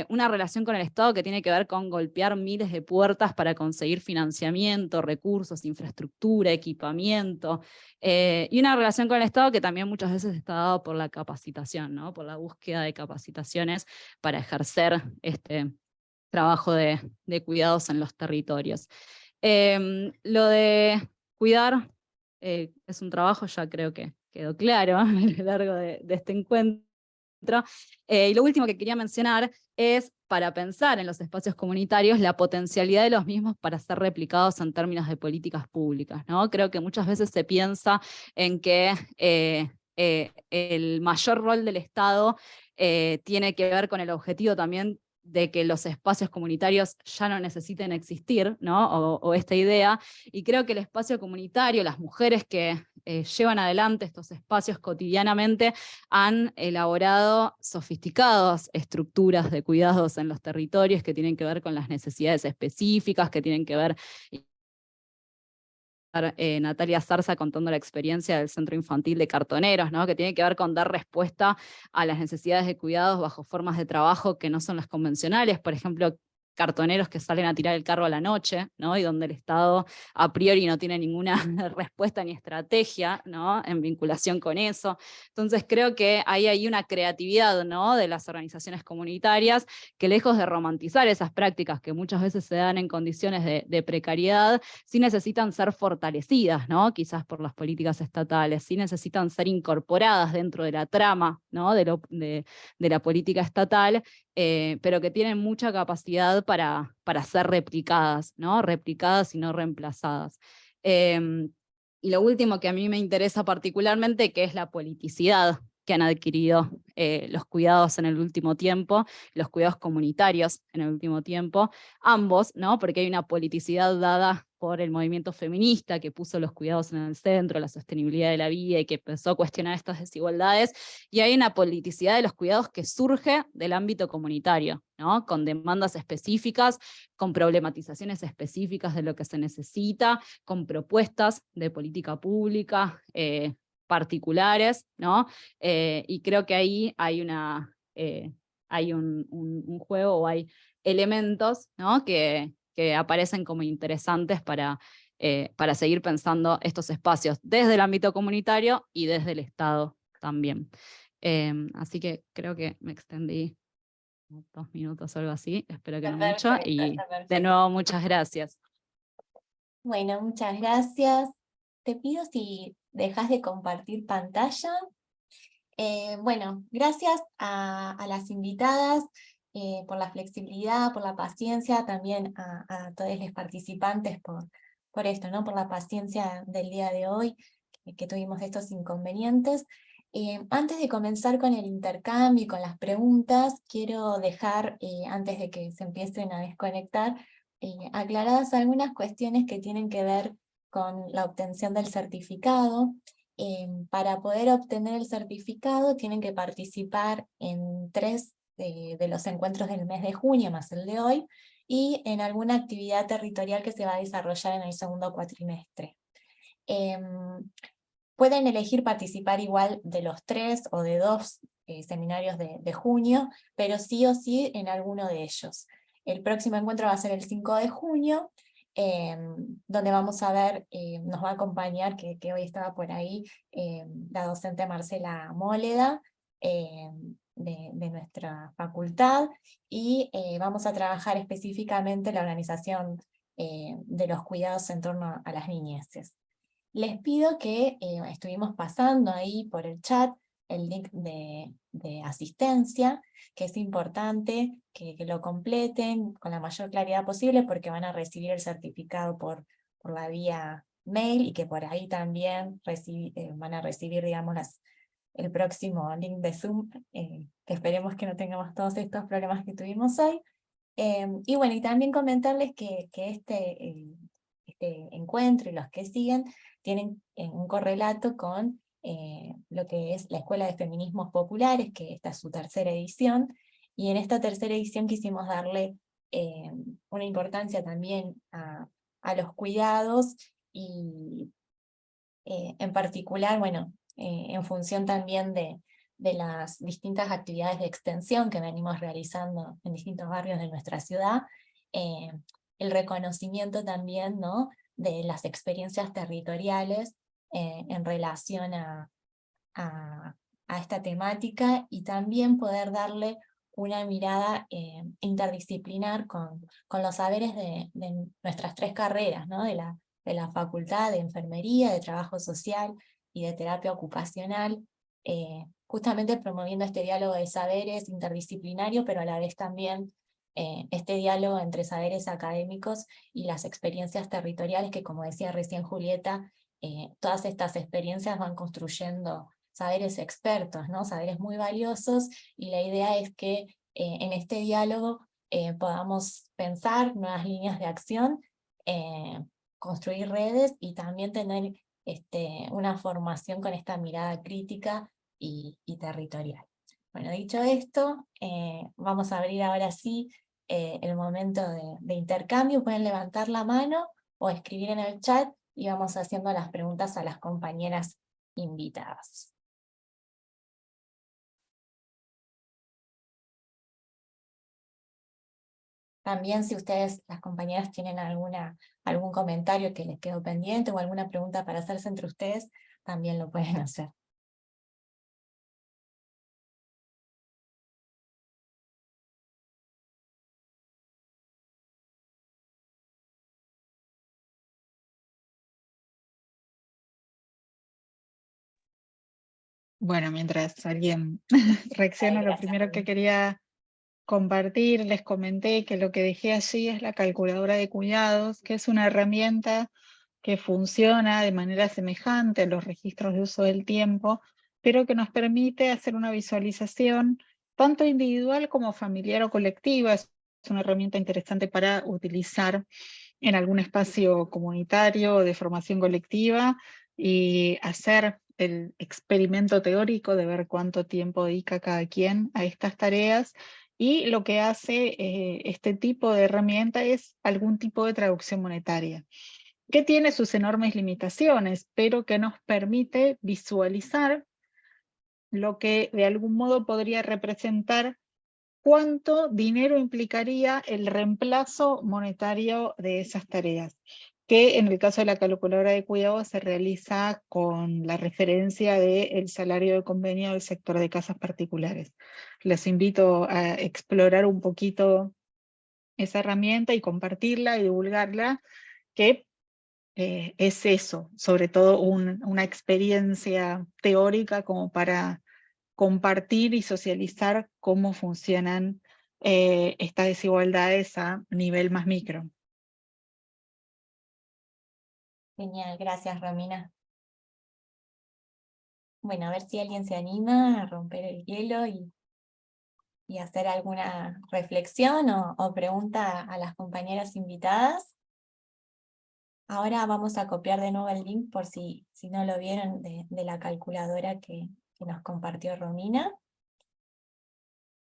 Una relación con el Estado que tiene que ver con golpear miles de puertas para conseguir financiamiento, recursos, infraestructura, equipamiento, y una relación con el Estado que también muchas veces está dado por la capacitación, ¿no? Por la búsqueda de capacitaciones para ejercer trabajo de cuidados en los territorios. Lo de cuidar es un trabajo, ya creo que quedó claro a lo largo de este encuentro. Y lo último que quería mencionar es, para pensar en los espacios comunitarios, la potencialidad de los mismos para ser replicados en términos de políticas públicas, ¿no? Creo que muchas veces se piensa en que el mayor rol del Estado tiene que ver con el objetivo también de que los espacios comunitarios ya no necesiten existir, ¿no? O esta idea, y creo que el espacio comunitario, las mujeres que llevan adelante estos espacios cotidianamente, han elaborado sofisticadas estructuras de cuidados en los territorios que tienen que ver con las necesidades específicas, que tienen que ver... Natalia Zarza contando la experiencia del Centro Infantil de Cartoneros, ¿no? Que tiene que ver con dar respuesta a las necesidades de cuidados bajo formas de trabajo que no son las convencionales, por ejemplo, cartoneros que salen a tirar el carro a la noche, ¿no? Y donde el Estado a priori no tiene ninguna respuesta ni estrategia, ¿no? En vinculación con eso. Entonces creo que hay una creatividad, ¿no? De las organizaciones comunitarias que, lejos de romantizar esas prácticas que muchas veces se dan en condiciones de precariedad, sí necesitan ser fortalecidas, ¿no? Quizás por las políticas estatales, sí necesitan ser incorporadas dentro de la trama, ¿no? de la política estatal, pero que tienen mucha capacidad para ser replicadas, ¿no? Replicadas y no reemplazadas. Y lo último que a mí me interesa particularmente, que es la politicidad que han adquirido los cuidados en el último tiempo, los cuidados comunitarios en el último tiempo, ambos, ¿no? Porque hay una politicidad dada por el movimiento feminista que puso los cuidados en el centro, la sostenibilidad de la vida, y que empezó a cuestionar estas desigualdades, y hay una politicidad de los cuidados que surge del ámbito comunitario, ¿no? Con demandas específicas, con problematizaciones específicas de lo que se necesita, con propuestas de política pública particulares, ¿no? Y creo que ahí hay un juego, o hay elementos, ¿no? que aparecen como interesantes para seguir pensando estos espacios desde el ámbito comunitario y desde el Estado también. Así que creo que me extendí 2 minutos o algo así, espero que no mucho, y de nuevo muchas gracias. Bueno, muchas gracias. Te pido si dejas de compartir pantalla. Bueno, gracias a las invitadas por la flexibilidad, por la paciencia, también a todos los participantes por esto, ¿no? Por la paciencia del día de hoy, que tuvimos estos inconvenientes. Antes de comenzar con el intercambio y con las preguntas, quiero dejar, antes de que se empiecen a desconectar, aclaradas algunas cuestiones que tienen que ver con la obtención del certificado. Para poder obtener el certificado tienen que participar en 3 de los encuentros del mes de junio, más el de hoy, y en alguna actividad territorial que se va a desarrollar en el segundo cuatrimestre. Pueden elegir participar igual de los 3 o de 2 seminarios de junio, pero sí o sí en alguno de ellos. El próximo encuentro va a ser el 5 de junio, donde vamos a ver, nos va a acompañar, que hoy estaba por ahí, la docente Marcela Móleda, de nuestra facultad, y vamos a trabajar específicamente la organización de los cuidados en torno a las niñeces. Les pido que estuvimos pasando ahí por el chat el link de asistencia, que es importante que lo completen con la mayor claridad posible, porque van a recibir el certificado por la vía mail, y que por ahí también van a recibir, digamos, el próximo link de Zoom, que esperemos que no tengamos todos estos problemas que tuvimos hoy. Y bueno, y también comentarles que este encuentro y los que siguen tienen un correlato con lo que es la Escuela de Feminismos Populares, que esta es su 3ª edición, y en esta 3ª edición quisimos darle una importancia también a los cuidados, y en particular, bueno, en función también de las distintas actividades de extensión que venimos realizando en distintos barrios de nuestra ciudad, el reconocimiento también, ¿no?, de las experiencias territoriales en relación a esta temática, y también poder darle una mirada interdisciplinar con los saberes de nuestras 3 carreras, ¿no? De la facultad de enfermería, de trabajo social y de terapia ocupacional, justamente promoviendo este diálogo de saberes interdisciplinario, pero a la vez también este diálogo entre saberes académicos y las experiencias territoriales que, como decía recién Julieta, todas estas experiencias van construyendo saberes expertos, ¿no? Saberes muy valiosos, y la idea es que en este diálogo podamos pensar nuevas líneas de acción, construir redes y también tener una formación con esta mirada crítica y territorial. Bueno, dicho esto, vamos a abrir ahora sí el momento de intercambio. Pueden levantar la mano o escribir en el chat y vamos haciendo las preguntas a las compañeras invitadas. También si ustedes, las compañeras, tienen algún comentario que les quedó pendiente o alguna pregunta para hacerse entre ustedes, también lo pueden hacer. Bueno, mientras alguien reacciona, lo Gracias, primero que Rumi. quería compartir, les comenté que lo que dejé allí es la calculadora de cuidados, que es una herramienta que funciona de manera semejante a los registros de uso del tiempo, pero que nos permite hacer una visualización tanto individual como familiar o colectiva. Es una herramienta interesante para utilizar en algún espacio comunitario o de formación colectiva y hacer el experimento teórico de ver cuánto tiempo dedica cada quien a estas tareas. Y lo que hace este tipo de herramienta es algún tipo de traducción monetaria, que tiene sus enormes limitaciones, pero que nos permite visualizar lo que de algún modo podría representar cuánto dinero implicaría el reemplazo monetario de esas tareas, que en el caso de la calculadora de cuidados se realiza con la referencia del salario de convenio del sector de casas particulares. Les invito a explorar un poquito esa herramienta y compartirla y divulgarla, que es eso, sobre todo una experiencia teórica como para compartir y socializar cómo funcionan estas desigualdades a nivel más micro. Genial, gracias, Romina. Bueno, a ver si alguien se anima a romper el hielo y hacer alguna reflexión o pregunta a las compañeras invitadas. Ahora vamos a copiar de nuevo el link por si no lo vieron de la calculadora que nos compartió Romina.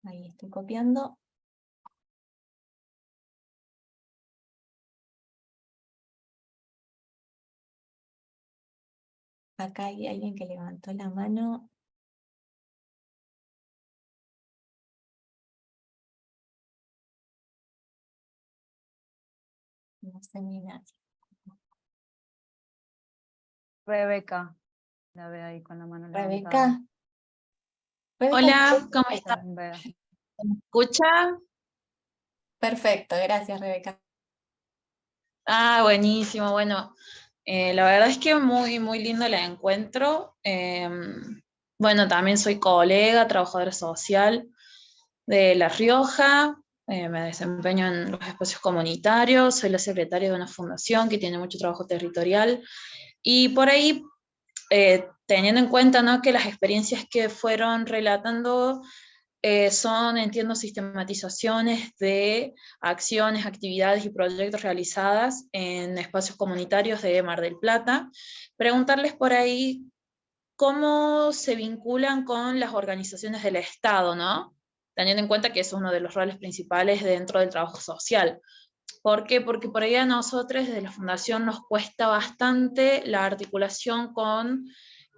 Ahí estoy copiando. Acá hay alguien que levantó la mano. No sé ni nada. Rebeca, la veo ahí con la mano Rebeca. levantada. Hola, ¿cómo Ahí estás? Vea. ¿Me escucha? Perfecto, gracias, Rebeca. Ah, buenísimo, bueno, la verdad es que muy, muy lindo el encuentro. Bueno, también soy colega, trabajadora social de La Rioja, me desempeño en los espacios comunitarios, soy la secretaria de una fundación que tiene mucho trabajo territorial, y por ahí, teniendo en cuenta, ¿no?, que las experiencias que fueron relatando son, entiendo, sistematizaciones de acciones, actividades y proyectos realizadas en espacios comunitarios de Mar del Plata. Preguntarles por ahí cómo se vinculan con las organizaciones del Estado, ¿no? Teniendo en cuenta que es uno de los roles principales dentro del trabajo social. ¿Por qué? Porque por ahí a nosotros desde la Fundación nos cuesta bastante la articulación con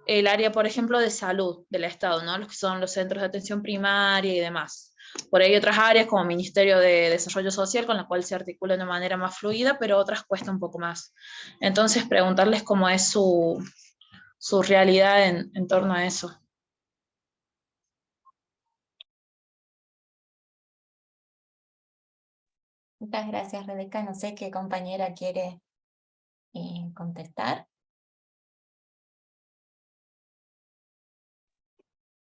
el área, por ejemplo, de salud del Estado, ¿no? Los que son los centros de atención primaria y demás. Por ahí hay otras áreas como Ministerio de Desarrollo Social, con la cual se articula de una manera más fluida, pero otras cuesta un poco más. Entonces, preguntarles cómo es su realidad en torno a eso. Muchas gracias, Rebeca. No sé qué compañera quiere contestar.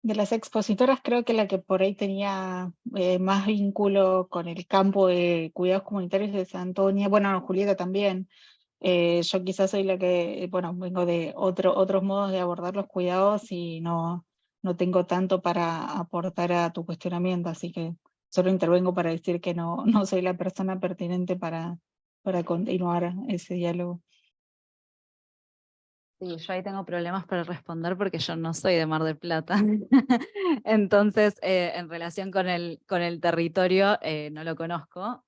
De las expositoras creo que la que por ahí tenía más vínculo con el campo de cuidados comunitarios es Antonia, bueno, no, Julieta también. Yo quizás soy la que, bueno, vengo de otros modos de abordar los cuidados y no tengo tanto para aportar a tu cuestionamiento, así que solo intervengo para decir que no soy la persona pertinente para continuar ese diálogo. Sí, yo ahí tengo problemas para responder porque yo no soy de Mar del Plata. Entonces, en relación con el territorio, no lo conozco.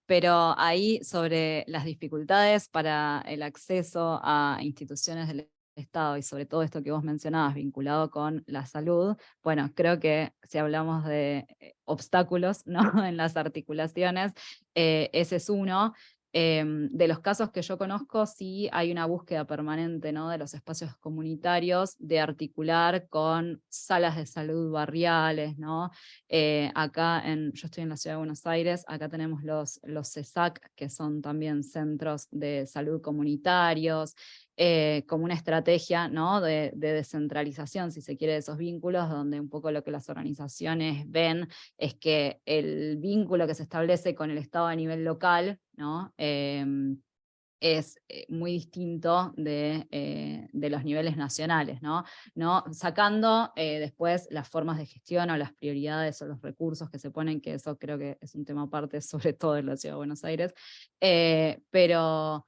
Pero ahí sobre las dificultades para el acceso a instituciones del Estado y sobre todo esto que vos mencionabas vinculado con la salud, bueno, creo que si hablamos de obstáculos, ¿no? en las articulaciones, ese es uno. De los casos que yo conozco, sí hay una búsqueda permanente, ¿no? de los espacios comunitarios, de articular con salas de salud barriales, ¿no? Acá, yo estoy en la Ciudad de Buenos Aires, acá tenemos los CESAC, que son también centros de salud comunitarios, como una estrategia, ¿no? de descentralización, si se quiere, de esos vínculos, donde un poco lo que las organizaciones ven es que el vínculo que se establece con el Estado a nivel local, ¿no? Es muy distinto de los niveles nacionales, ¿no? Sacando después las formas de gestión o las prioridades o los recursos que se ponen, que eso creo que es un tema aparte, sobre todo en la Ciudad de Buenos Aires, pero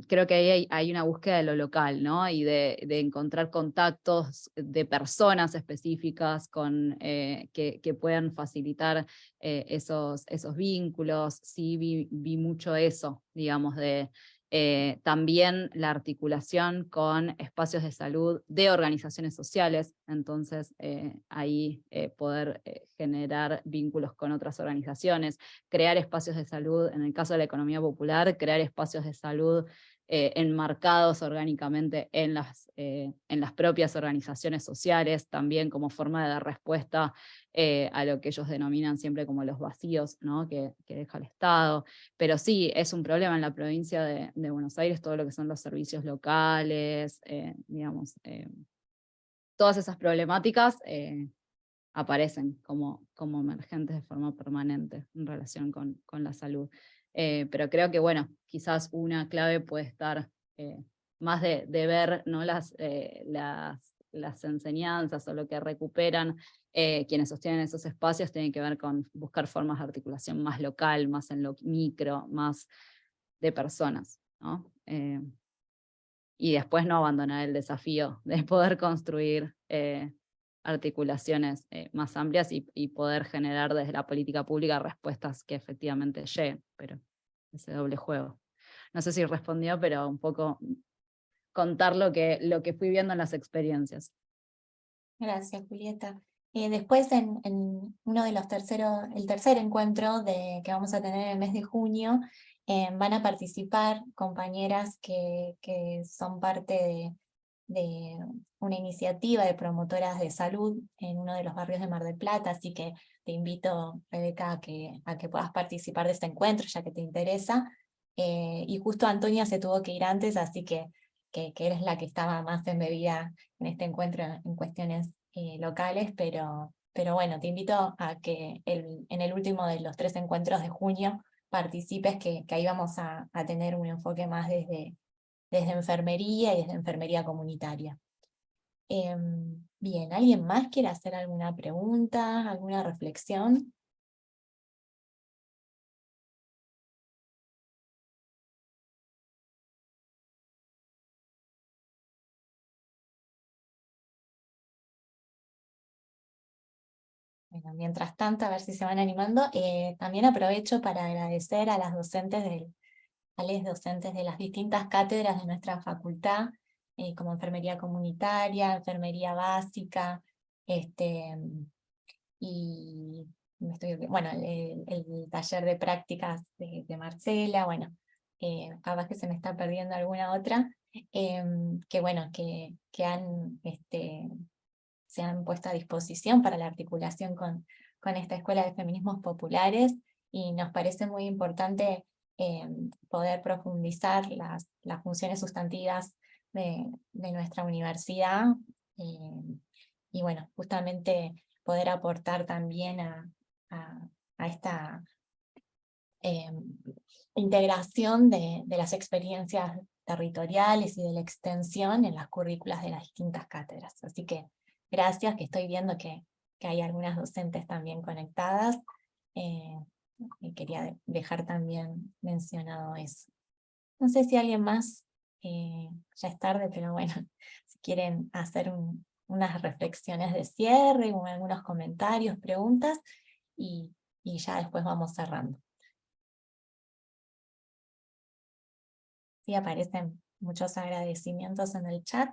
creo que ahí hay una búsqueda de lo local, ¿no? Y de encontrar contactos de personas específicas que puedan facilitar esos vínculos. Sí, vi mucho eso, digamos, también la articulación con espacios de salud de organizaciones sociales, entonces ahí poder generar vínculos con otras organizaciones, crear espacios de salud, en el caso de la economía popular, crear espacios de salud enmarcados orgánicamente en las propias organizaciones sociales, también como forma de dar respuesta a lo que ellos denominan siempre como los vacíos, ¿no? que deja el Estado. Pero sí, es un problema en la provincia de Buenos Aires, todo lo que son los servicios locales, digamos, todas esas problemáticas aparecen como emergentes de forma permanente en relación con la salud. Pero creo que, bueno, quizás una clave puede estar más de ver, ¿no? las enseñanzas o lo que recuperan quienes sostienen esos espacios tienen que ver con buscar formas de articulación más local, más en lo micro, más de personas, ¿no? Y después no abandonar el desafío de poder construir articulaciones más amplias y poder generar desde la política pública respuestas que efectivamente lleguen, pero ese doble juego. No sé si respondió, pero un poco contar lo que fui viendo en las experiencias. Gracias, Julieta. Después, en uno de los el tercer encuentro que vamos a tener en el mes de junio, van a participar compañeras que son parte de una iniciativa de promotoras de salud en uno de los barrios de Mar del Plata, así que te invito, Rebeca, a que puedas participar de este encuentro, ya que te interesa. Y justo Antonia se tuvo que ir antes, así que eres la que estaba más embebida en este encuentro en cuestiones locales, pero bueno, te invito a que en el último de los 3 encuentros de junio participes, que ahí vamos a tener un enfoque más desde enfermería y desde enfermería comunitaria. Bien, ¿alguien más quiere hacer alguna pregunta, alguna reflexión? Bueno, mientras tanto, a ver si se van animando. También aprovecho para agradecer a las docentes a los docentes de las distintas cátedras de nuestra facultad, como enfermería comunitaria, enfermería básica, y bueno, el taller de prácticas de Marcela, bueno, capaz que se me está perdiendo alguna otra, que bueno, que se han puesto a disposición para la articulación con esta Escuela de Feminismos Populares, y nos parece muy importante poder profundizar las funciones sustantivas de nuestra universidad, y bueno, justamente poder aportar también a esta integración de las experiencias territoriales y de la extensión en las currículas de las distintas cátedras. Así que gracias, que estoy viendo que hay algunas docentes también conectadas, y quería dejar también mencionado eso. No sé si alguien más, ya es tarde, pero bueno, si quieren hacer unas reflexiones de cierre o algunos comentarios, preguntas, y ya después vamos cerrando. Sí, aparecen muchos agradecimientos en el chat.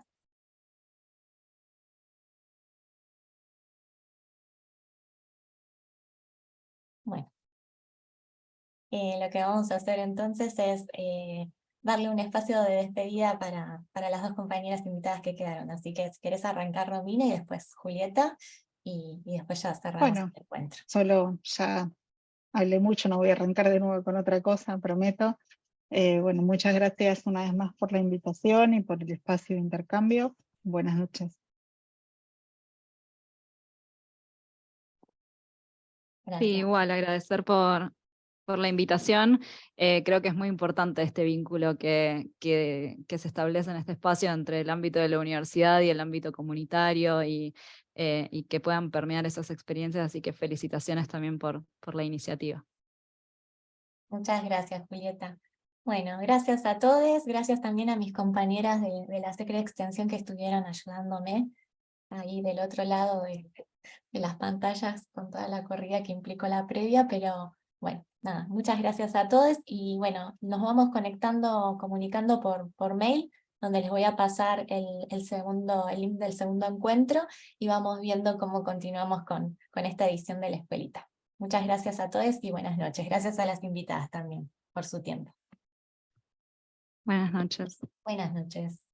Bueno, lo que vamos a hacer entonces es darle un espacio de despedida para las dos compañeras invitadas que quedaron. Así que si querés arrancar, Romina, y después Julieta, y después ya cerramos Bueno, el encuentro. solo ya hablé mucho, no voy a arrancar de nuevo con otra cosa, prometo. Bueno, muchas gracias una vez más por la invitación y por el espacio de intercambio. Buenas noches. Gracias. Sí, igual agradecer por la invitación. Creo que es muy importante este vínculo que se establece en este espacio entre el ámbito de la universidad y el ámbito comunitario, y que puedan permear esas experiencias, así que felicitaciones también por la iniciativa. Muchas gracias, Julieta. Bueno, gracias a todos, gracias también a mis compañeras de la Secre de Extensión que estuvieron ayudándome ahí del otro lado de las pantallas con toda la corrida que implicó la previa, pero bueno, nada, muchas gracias a todos, y bueno, nos vamos comunicando por mail, donde les voy a pasar el link del segundo encuentro, y vamos viendo cómo continuamos con esta edición de la escuelita. Muchas gracias a todos y buenas noches. Gracias a las invitadas también por su tiempo. Buenas noches. Buenas noches.